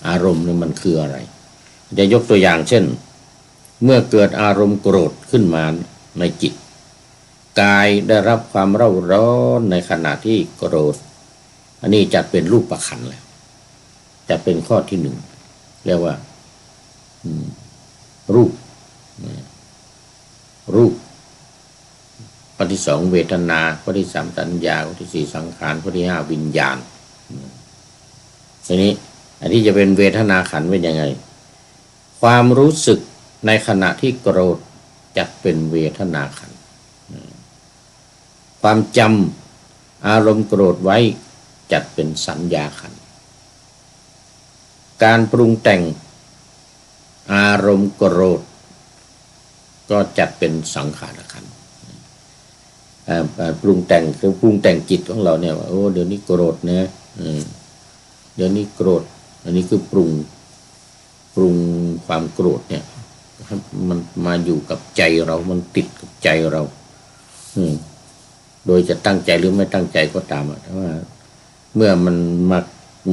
อารมณ์นี่มันคืออะไรจะยกตัวอย่างเช่นเมื่อเกิดอารมณ์โกรธขึ้นมาในจิตกายได้รับความเร่าร้อนในขณะที่โกรธอันนี้จะเป็นรูปประขันแล้วจะเป็นข้อที่หนึ่งเรียกว่ารูปข้อที่สองเวทนาข้อที่สามสัญญาข้อที่สี่สังขารข้อที่ห้าวิญญาณทีนี้อันที่จะเป็นเวทนาขันธ์เป็นยังไงความรู้สึกในขณะที่โกรธจัดเป็นเวทนาขันธ์ความจำอารมณ์โกรธไว้จัดเป็นสัญญาขันธ์การปรุงแต่งอารมณ์โกรธก็จัดเป็นสังขารขันธ์ปรุงแต่งคือปรุงแต่งจิตของเราเนี่ยว่าเดี๋ยวนี้โกรธนะเดี๋ยวนี้โกรธอันนี้คือปรุงความโกรธเนี่ยมันมาอยู่กับใจเรามันติดกับใจเราโดยจะตั้งใจหรือไม่ตั้งใจก็ตามแต่ว่าเมื่อมัน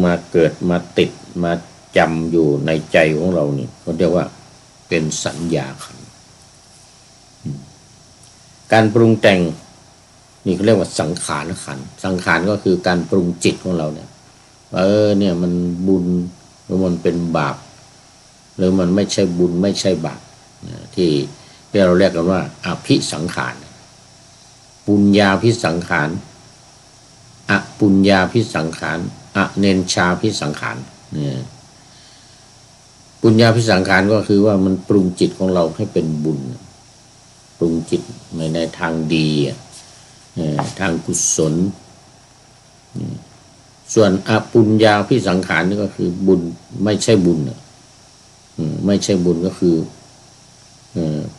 มาเกิดมาติดมาจำอยู่ในใจของเรานี่เขาเรียกว่าเป็นสัญญาขันธ์การปรุงแต่งนี่เขาเรียกว่าสังขารขันธ์สังขารก็คือการปรุงจิตของเราเนี่ยเนี่ยมันบุญหรือมันเป็นบาปหรือมันไม่ใช่บุญไม่ใช่บาปที่เราเรียกกันว่าอภิสังขารปุญญาภิสังขารอปุญญาภิสังขารอเนนชาภิสังขารปุญญาภิสังขารก็คือว่ามันปรุงจิตของเราให้เป็นบุญปรุงจิตในทางดีทางกุศลส่วนอปุญญาภิสังขารนี่ก็คือบุญไม่ใช่บุญไม่ใช่บุญก็คือ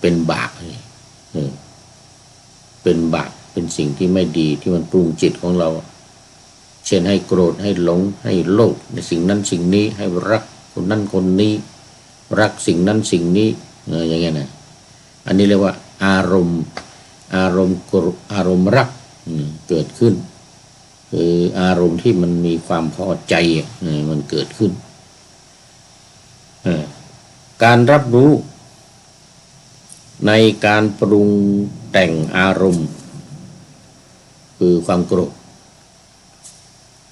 เป็นบาปเป็นบาปเป็นสิ่งที่ไม่ดีที่มันปรุงจิตของเรา เช่นให้โกรธให้หลงให้โลภในสิ่งนั้นสิ่งนี้ให้รักคนนั้นคนนี้รักสิ่งนั้นสิ่งนี้อย่างเงี้ยนะอันนี้เรียกว่าอารมณ์รักเกิดขึ้นคืออารมณ์ที่มันมีความพอใจมันเกิดขึ้นการรับรู้ในการปรุงแต่งอารมณ์คือความโกรธ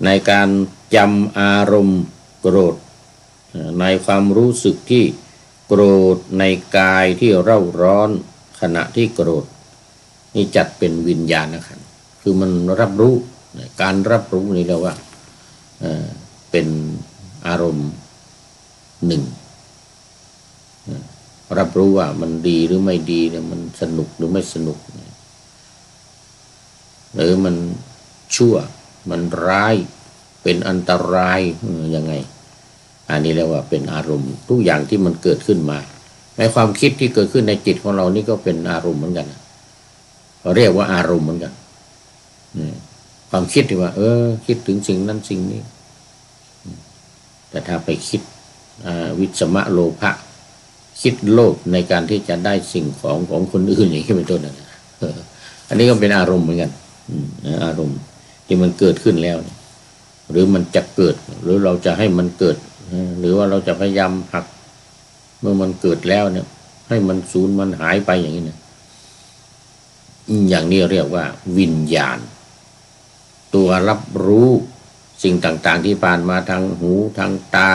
ในการจำอารมณ์โกรธในความรู้สึกที่โกรธในกายที่เร่าร้อนขณะที่โกรธนี่จัดเป็นวิญญาณขันธ์คือมันรับรู้การรับรู้นี่เรียกว่าเป็นอารมณ์หนึ่งรับรู้ว่ามันดีหรือไม่ดีเนี่ยมันสนุกหรือไม่สนุกหรือมันชั่วมันร้ายเป็นอันตรายยังไงอันนี้เรียกว่าเป็นอารมณ์ทุกอย่างที่มันเกิดขึ้นมาในความคิดที่เกิดขึ้นในจิตของเรานี่ก็เป็นอารมณ์เหมือนกันเราเรียกว่าอารมณ์เหมือนกันความคิดที่ว่าคิดถึงสิ่งนั้นสิ่งนี้แต่ถ้าไปคิดวิสมะโลภะคิดโลภในการที่จะได้สิ่งของคนอื่นอย่างนี้เป็นต้นอันนี้ก็เป็นอารมณ์เหมือนกันอารมณ์ที่มันเกิดขึ้นแล้วหรือมันจะเกิดหรือเราจะให้มันเกิดหรือว่าเราจะพยายามหักเมื่อมันเกิดแล้วเนี่ยให้มันสูญมันหายไปอย่างนี้เนี่ยอย่างนี้เรียกว่าวิญญาณตัวรับรู้สิ่งต่างๆที่ผ่านมาทางหูทางตา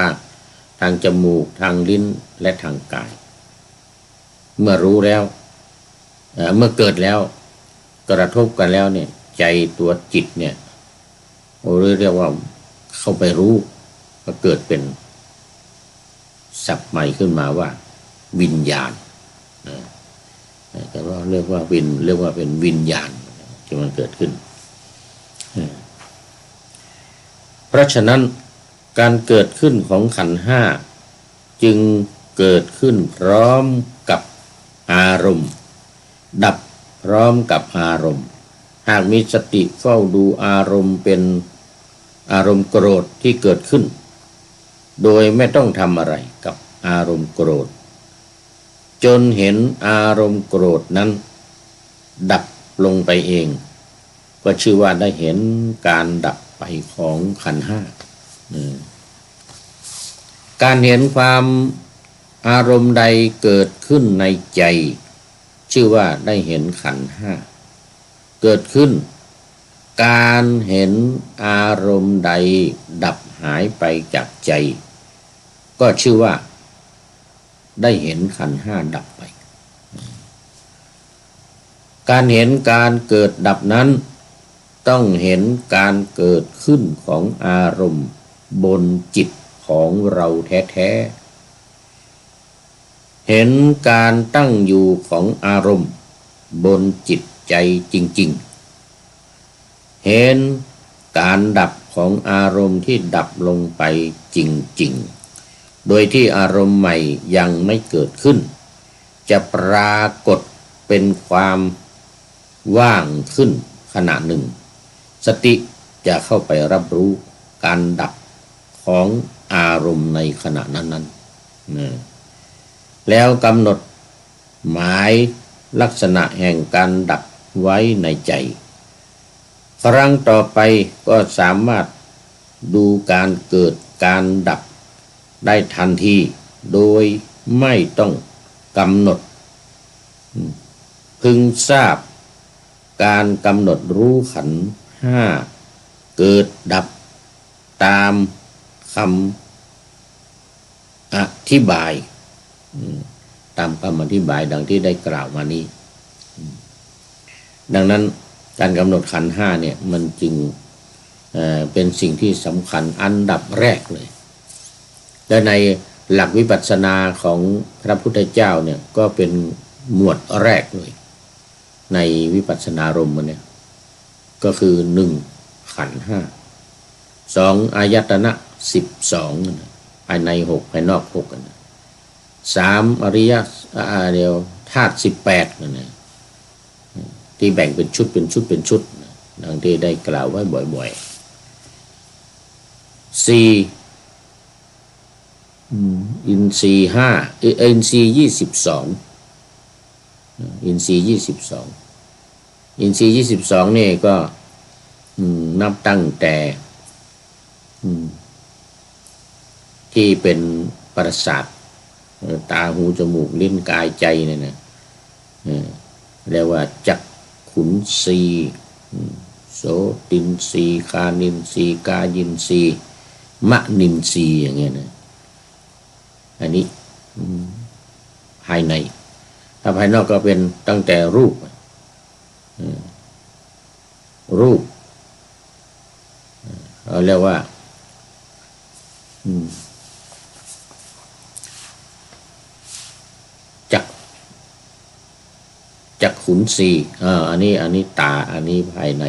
ทางจมูกทางลิ้นและทางกายเมื่อรู้แล้วเมื่อเกิดแล้วกระทบกันแล้วเนี่ยใจตัวจิตเนี่ยเรียกว่าเข้าไปรู้ก็เกิดเป็นศัพท์ใหม่ขึ้นมาว่าวิญญาณแต่ว่าเรียกว่าเป็นวิญญาณที่มันเกิดขึ้นเพราะฉะนั้นการเกิดขึ้นของขันธ์ห้าจึงเกิดขึ้นพร้อมกับอารมณ์ดับพร้อมกับอารมณ์หากมีสติเฝ้าดูอารมณ์เป็นอารมณ์โกรธที่เกิดขึ้นโดยไม่ต้องทำอะไรกับอารมณ์โกรธจนเห็นอารมณ์โกรธนั้นดับลงไปเองก็ชื่อว่าได้เห็นการดับไปของขันธ์ห้าการเห็นความอารมณ์ใดเกิดขึ้นในใจชื่อว่าได้เห็นขันธ์ห้าเกิดขึ้นการเห็นอารมณ์ใดดับหายไปจากใจก็ชื่อว่าได้เห็นขันธ์ห้าดับไปการเห็นการเกิดดับนั้นต้องเห็นการเกิดขึ้นของอารมณ์บนจิตของเราแท้ๆเห็นการตั้งอยู่ของอารมณ์บนจิตใจจริงๆเห็นการดับของอารมณ์ที่ดับลงไปจริงๆโดยที่อารมณ์ใหม่ยังไม่เกิดขึ้นจะปรากฏเป็นความว่างขึ้นขณะหนึ่งสติจะเข้าไปรับรู้การดับของอารมณ์ในขณะนั้นแล้วกำหนดหมายลักษณะแห่งการดับไว้ในใจครั้งต่อไปก็สามารถดูการเกิดการดับได้ทันทีโดยไม่ต้องกำหนดพึงทราบการกำหนดรู้ขันธ์ห้าเกิดดับตามคำอธิบายตามคำอธิบายดังที่ได้กล่าวมานี้ดังนั้นการกำหนดขันธ์ห้าเนี่ยมันจึงเป็นสิ่งที่สำคัญอันดับแรกเลยและในหลักวิปัสสนาของพระพุทธเจ้าเนี่ยก็เป็นหมวดแรกเลยในวิปัสสนารมณ์เนี่ยก็คือ1ขันธ์ห้า2อายตนะ12ภายใน6ภายนอก6กัน3อริยเดียวธาตุ18นั่นนะที่แบ่งเป็นชุดดังที่ได้กล่าวไว้บ่อยๆ สี่อินทรีย์ห้าอินทรีย์22อินทรีย์22อินทรีย์22นี่ก็นับตั้งแต่ที่เป็นประสาทตาหูจมูกลิ้นกายใจเนี่ยนะเรียกว่าจักขุนสีโสตินสีคานินสีกายินสีมะนินสีอย่างเงี้ยนะอันนี้ภายในถ้าภายนอกก็เป็นตั้งแต่รูปเราเรียกว่าจักขุนสีอันนี้ตาอันนี้ภายใน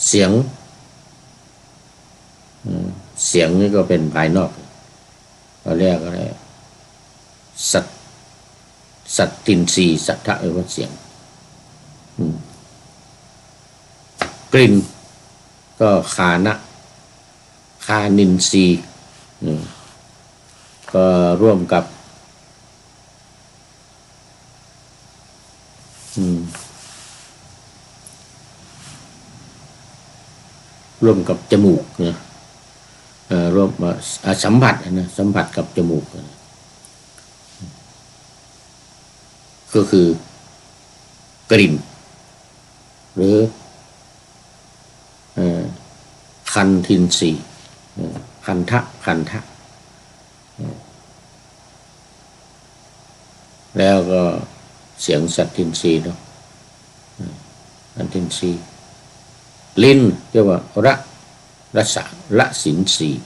เสียงนี่ก็เป็นภายนอกเราเรียกอะไรสัตตินทรีย์สัทธะแปลว่าเสียงกลิ่นก็คานินทรีย์ก็ร่วมกับจมูกนะร่วมสัมผัสกับจมูกก็คือกลิ่นหรือคันทินทรีย์คันทะแล้วก็เสียงสัตทินทรีย์เนาะคันทินทรีย์ลิ้นเรียกว่ารสละสินทรีย์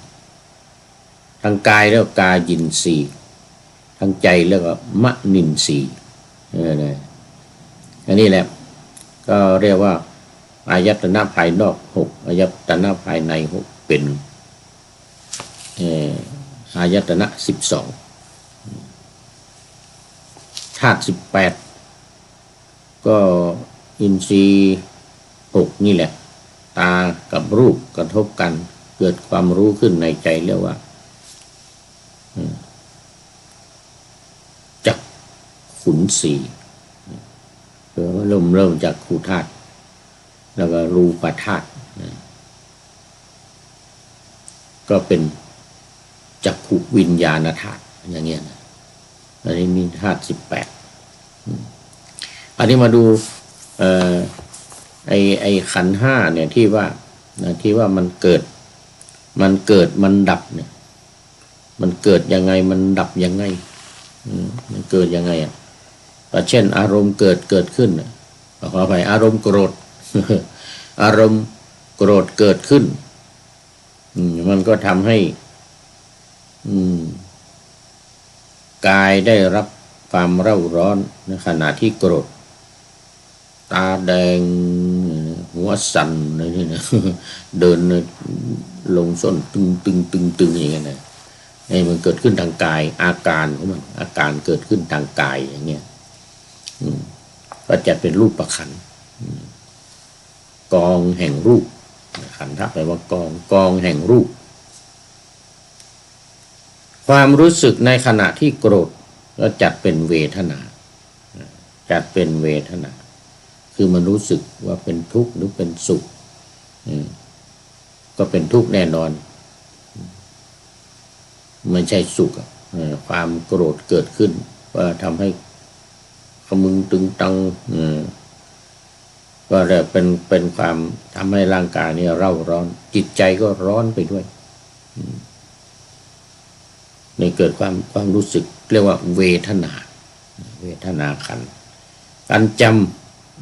ทางกายเรียกว่ากายินทรีย์ทางใจเรียกว่ามะนินทรีย์อันนี้แหละก็เรียกว่าอายตนะภายนอก6อายตนะภายใน6เป็นอายตนะ12ธาตุ18ก็อินทรีย์6นี่แหละตากับรูปกระทบกันเกิดความรู้ขึ้นในใจเรียกว่าจักขุนสีเริ่มจากขุธาตุแล้วก็รูปธาตุก็เป็นจักขุวิญญาณธาตุอย่างเงี้ยนะอันนี้มีธาตุ18อันนี้มาดูไอขันธ์ห้าเนี่ยที่ว่ามันเกิดมันดับเนี่ยมันเกิดยังไงมันดับยังไงมันเกิดยังไงเช่นอารมณ์เกิดขึ้นขออภัยอารมณ์โกรธ อารมณ์โกรธเกิดขึ้นมันก็ทำให้กายได้รับความเร่าร้อนในขณะที่โกรธตาแดงหัวสั่นอะไรนี่นะ เดินลงส้นตึงอย่างเงี้ยนะให้มันเกิดขึ้นทางกายอาการของมันอาการเกิดขึ้นทางกายอย่างเงี้ยก็จะเป็นรูปประขันธ์กองแห่งรูปขันธ์แปลว่ากองแห่งรูปความรู้สึกในขณะที่โกรธก็จัดเป็นเวทนาคือมันรู้สึกว่าเป็นทุกข์หรือเป็นสุขก็เป็นทุกข์แน่นอนไม่ใช่สุขความโกรธเกิดขึ้นว่าทำให้ขมึงตึงตังก็เป็นความทำให้ร่างกายเนี่ยเร่าร้อนจิตใจก็ร้อนไปด้วยในเกิดความรู้สึกเรียกว่าเวทนาขันธ์การจำ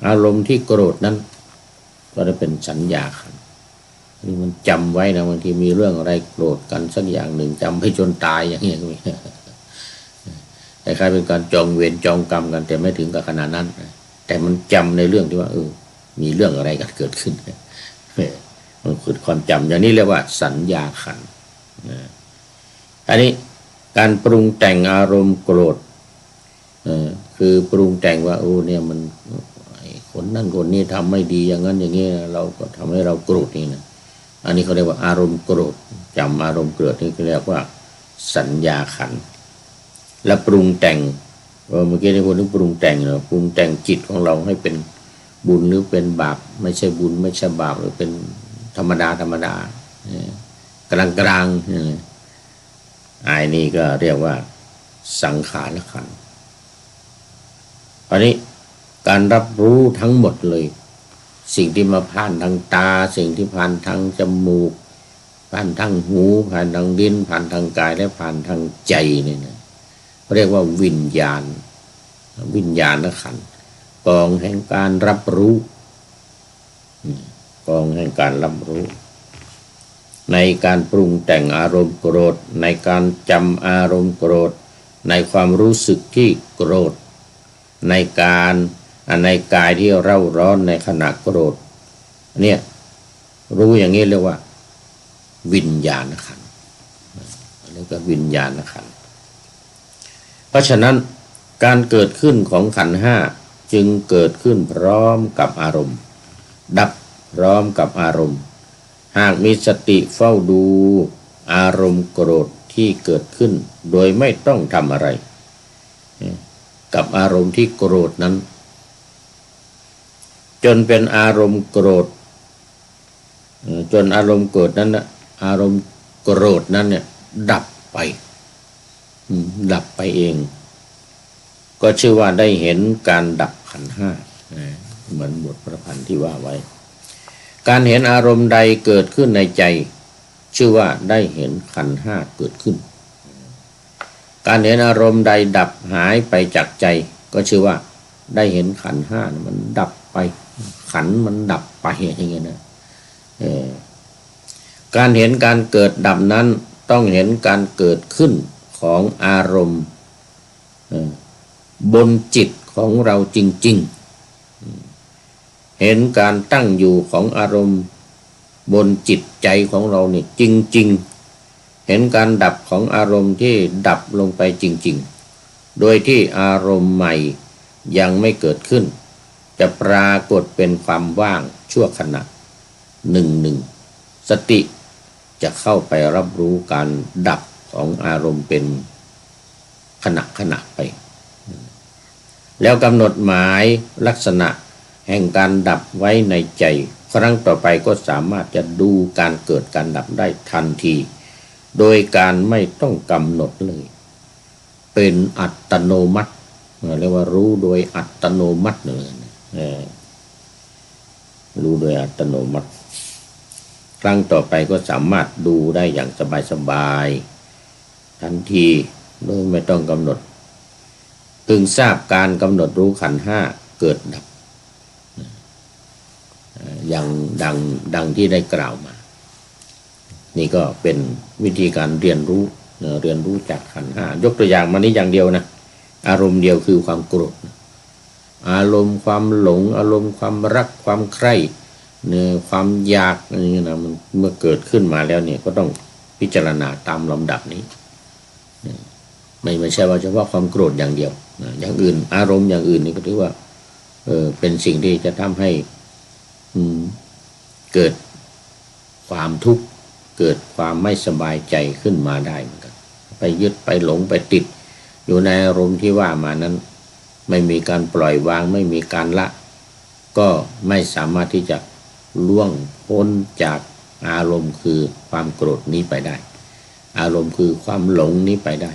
อารมณ์ที่โกรธนั้นก็จะเป็นสัญญาขันธ์นี่มันจำไว้นะบางทีมีเรื่องอะไรโกรธกันสักอย่างหนึ่งจำให้จนตายอย่างเงี้ยก็มีแต่คล้ายเป็นการจองเวรจองกรรมกันแต่ไม่ถึงกับขนาดนั้นแต่มันจำในเรื่องที่ว่ามีเรื่องอะไรกันเกิดขึ้นมันคือความจำอย่างนี้เรียกว่าสัญญาขันธ์อันนี้การปรุงแต่งอารมณ์โกรธคือปรุงแต่งว่าเนี่ยมัน คนนั่นคนนี้ทำไม่ดีอย่างนั้นอย่างนี้เราก็ทำให้เราโกรธนี่นะอันนี้เขาเรียกว่าอารมณ์โกรธจำอารมณ์โกรธนี่เขาเรียกว่าสัญญาขันธ์และปรุงแต่งเมื่อกี้ที่พูดถึงปรุงแต่งเนาะปรุงแต่งจิตของเราให้เป็นบุญหรือเป็นบาปไม่ใช่บุญไม่ใช่บาปหรือเป็นธรรมดากลางกลางไอ้นี่ก็เรียกว่าสังขารขันธ์อันนี้การรับรู้ทั้งหมดเลยสิ่งที่มาผ่านทางตาสิ่งที่ผ่านทางจมูกผ่านทางหูผ่านทางลิ้นผ่านทางกายและผ่านทางใจนี่นะเรียกว่าวิญญาณขันธ์กองแห่งการรับรู้กองแห่งการรับรู้ในการปรุงแต่งอารมณ์โกรธในการจำอารมณ์โกรธในความรู้สึกที่โกรธในกายที่เร่าร้อนในขณะโกรธเนี่ยรู้อย่างนี้เรียกว่าวิญญาณขันธ์เรียกว่าวิญญาณขันธ์เพราะฉะนั้นการเกิดขึ้นของขันธ์ห้าจึงเกิดขึ้นพร้อมกับอารมณ์ดับพร้อมกับอารมณ์หากมีสติเฝ้าดูอารมณ์โกรธที่เกิดขึ้นโดยไม่ต้องทำอะไรกับอารมณ์ที่โกรธนั้นจนเป็นอารมณ์โกรธจนอารมณ์โกรธนั้นนะอารมณ์โกรธนั้นเนี่ยดับไปเองก็ชื่อว่าได้เห็นการดับขันธ์ห้าเหมือนบทประพันธ์ที่ว่าไว้การเห็นอารมณ์ใดเกิดขึ้นในใจชื่อว่าได้เห็นขันธ์ห้าเกิดขึ้นการเห็นอารมณ์ใดดับหายไปจากใจก็ชื่อว่าได้เห็นขันธ์ห้ามันดับไปขันธ์มันดับไปอย่างเงี้ยนะการเห็นการเกิดดับนั้นต้องเห็นการเกิดขึ้นของอารมณ์บนจิตของเราจริงๆเห็นการตั้งอยู่ของอารมณ์บนจิตใจของเราเนี่ยจริงๆเห็นการดับของอารมณ์ที่ดับลงไปจริงๆโดยที่อารมณ์ใหม่ยังไม่เกิดขึ้นจะปรากฏเป็นความว่างชั่วขณะหนึ่งสติจะเข้าไปรับรู้การดับของอารมณ์เป็นขณะไปแล้วกำหนดหมายลักษณะแห่งการดับไว้ในใจครั้งต่อไปก็สามารถจะดูการเกิดการดับได้ทันทีโดยการไม่ต้องกำหนดเลยเป็นอัตโนมัติเรียกว่ารู้โดยอัตโนมัติเลยรู้โดยอัตโนมัติครั้งต่อไปก็สามารถดูได้อย่างสบายๆทันทีโดยไม่ต้องกำหนดพึงทราบการกำหนดรู้ขันธ์ห้าเกิดดับอย่างดังที่ได้กล่าวมานี่ก็เป็นวิธีการเรียนรู้จากขันธ์ห้ายกตัวอย่างมานี้อย่างเดียวนะอารมณ์เดียวคือความโกรธอารมณ์ความหลงอารมณ์ความรักความใคร่ความอยากอะไรเงี้ยนะมันเมื่อเกิดขึ้นมาแล้วเนี่ยก็ต้องพิจารณาตามลำดับนี้ไม่ใช่ว่าเฉพาะความโกรธอย่างเดียวอย่างอื่นอารมณ์อย่างอื่นนี่ก็ถือว่าเป็นสิ่งที่จะทำให้เกิดความทุกข์เกิดความไม่สบายใจขึ้นมาได้เหมือนกันไปยึดไปหลงไปติดอยู่ในอารมณ์ที่ว่ามานั้นไม่มีการปล่อยวางไม่มีการละก็ไม่สามารถที่จะล่วงพ้นจากอารมณ์คือความโกรธนี้ไปได้อารมณ์คือความหลงนี้ไปได้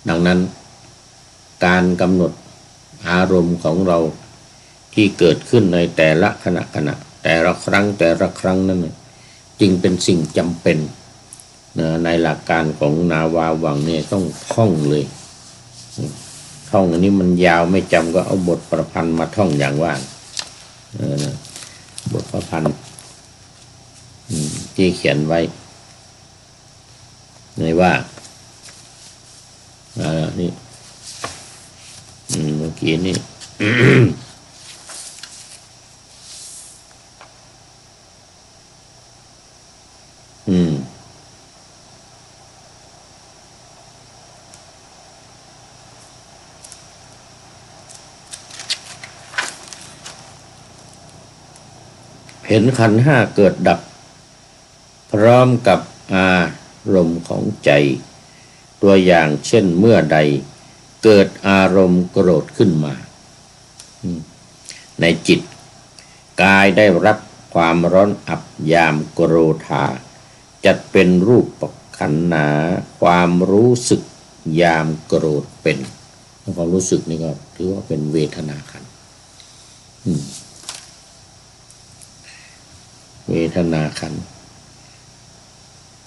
ดังนั้นการกำหนดอารมณ์ของเราที่เกิดขึ้นในแต่ละขณะแต่ละครั้งนั้นจึงเป็นสิ่งจำเป็นในหลักการของนาวาวังเนี่ยต้องท่องเลยท่องอันนี้มันยาวไม่จำก็เอาบทประพันธ์มาท่องอย่างว่าบทประพันธ์ที่เขียนไว้ในว่านี่เมื่อกี้นี่ อ เห็นขันธ์ห้าเกิดดับพร้อมกับอารมณ์ของใจตัวอย่างเช่นเมื่อใดเกิดอารมณ์โกรธขึ้นมาในจิตกายได้รับความร้อนอับยามโกรธาจัดเป็นรูปขันธ์หนาความรู้สึกยามโกรธเป็นความรู้สึกนี่ก็ถือว่าเป็นเวทนาขันธ์เวทนาขันธ์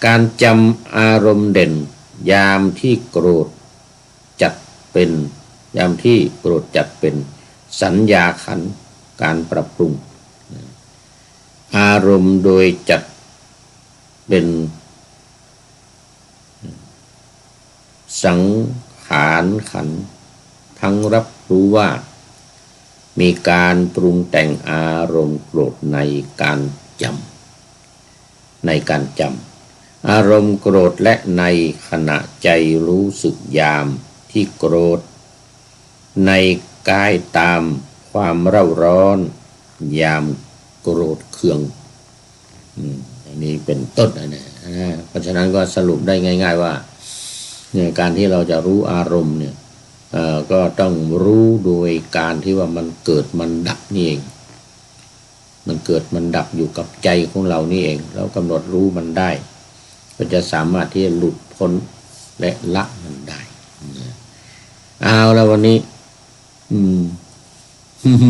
การจำอารมณ์เด่นยามที่โกรธจัดเป็นยามที่โกรธจัดเป็นสัญญาขันธ์การปรับปรุงอารมณ์โดยจัดเป็นสังขารขันธ์ทั้งรับรู้ว่ามีการปรุงแต่งอารมณ์โกรธในการจำอารมณ์โกรธและในขณะใจรู้สึกยามที่โกรธในกายตามความเร่าร้อนยามโกรธเคืองอย่างนี้เป็นต้นนะเพราะฉะนั้นก็สรุปได้ง่ายๆว่าการที่เราจะรู้อารมณ์เนี่ยก็ต้องรู้โดยการที่ว่ามันเกิดมันดับนี่เองมันเกิดมันดับอยู่กับใจของเรานี่เองแล้วกำหนดรู้มันได้ก็จะสามารถที่จะหลุดพ้นและละมันได้เอาแล้ววันนี้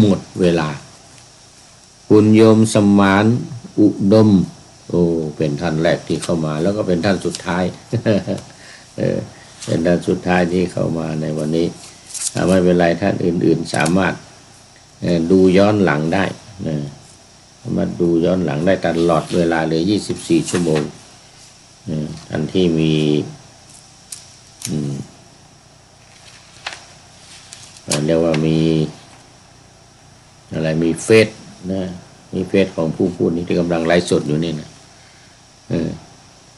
หมดเวลาคุณโยมสมานอุดมเป็นท่านแรกที่เข้ามาแล้วก็เป็นท่านสุดท้ายเป็นท่านสุดท้ายที่เข้ามาในวันนี้ไม่เป็นไรท่านอื่นๆสามารถดูย้อนหลังได้มาดูย้อนหลังได้ตลอดเวลาเลย24 ชั่วโมงท่านที่มีเรียกว่ามีอะไรมีเฟซนะมีเฟซของผู้พูดนี้ที่กำลังไลฟ์สดอยู่นี่นะ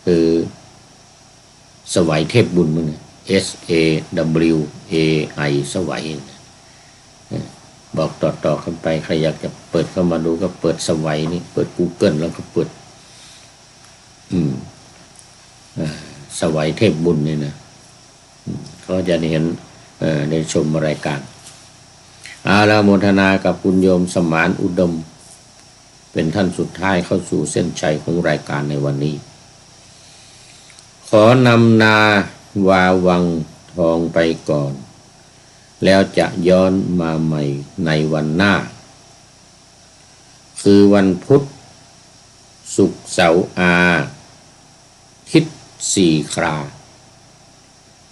คือสวัยเทพบุญมึงSAWAI สวัยบอกต่อกันไปใครอยากจะเปิดเข้ามาดูก็เปิดสวัยนี่เปิด Google แล้วก็เปิดสวัยเทพบุญนี่นะเขาจะได้เห็นได้ชมรายการแล้วโมทนากับคุณโยมสมานอุดมเป็นท่านสุดท้ายเข้าสู่เส้นชัยของรายการในวันนี้ขอนำนาวาวังทองไปก่อนแล้วจะย้อนมาใหม่ในวันหน้าคือวันพุธศุกร์เสาร์ทิศ4 ครา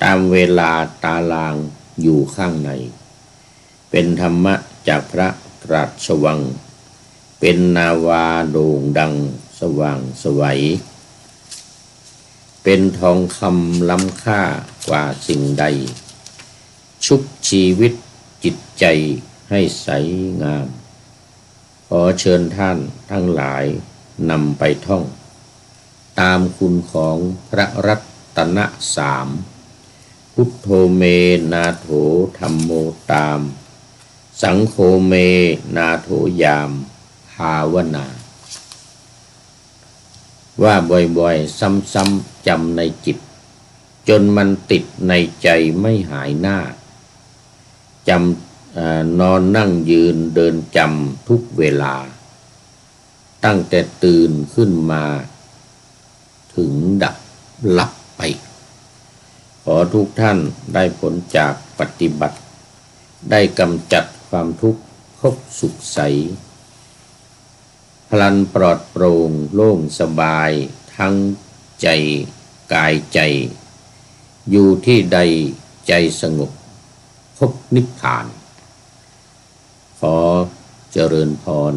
ตามเวลาตารางอยู่ข้างในเป็นธรรมะจากพระตรัสวังเป็นนาวาโด่งดังสว่างไสวเป็นทองคำล้ำค่ากว่าสิ่งใดชุบชีวิตจิตใจให้ใสงามขอเชิญท่านทั้งหลายนำไปท่องตามคุณของพระรัตน3พุทโธเมนาโถธัมโมตามสังโฆเมนาโถยามภาวนาว่าบ่อยๆซ้ำๆจำในจิตจนมันติดในใจไม่หายหน้าจำนอนนั่งยืนเดินจำทุกเวลาตั้งแต่ตื่นขึ้นมาถึงดับหลับไปขอทุกท่านได้ผลจากปฏิบัติได้กำจัดความทุกข์พบสุขใสพลันปลอดโปร่งโล่งสบายทั้งใจกายใจอยู่ที่ใดใจสงบพบนิพพานขอเจริญพร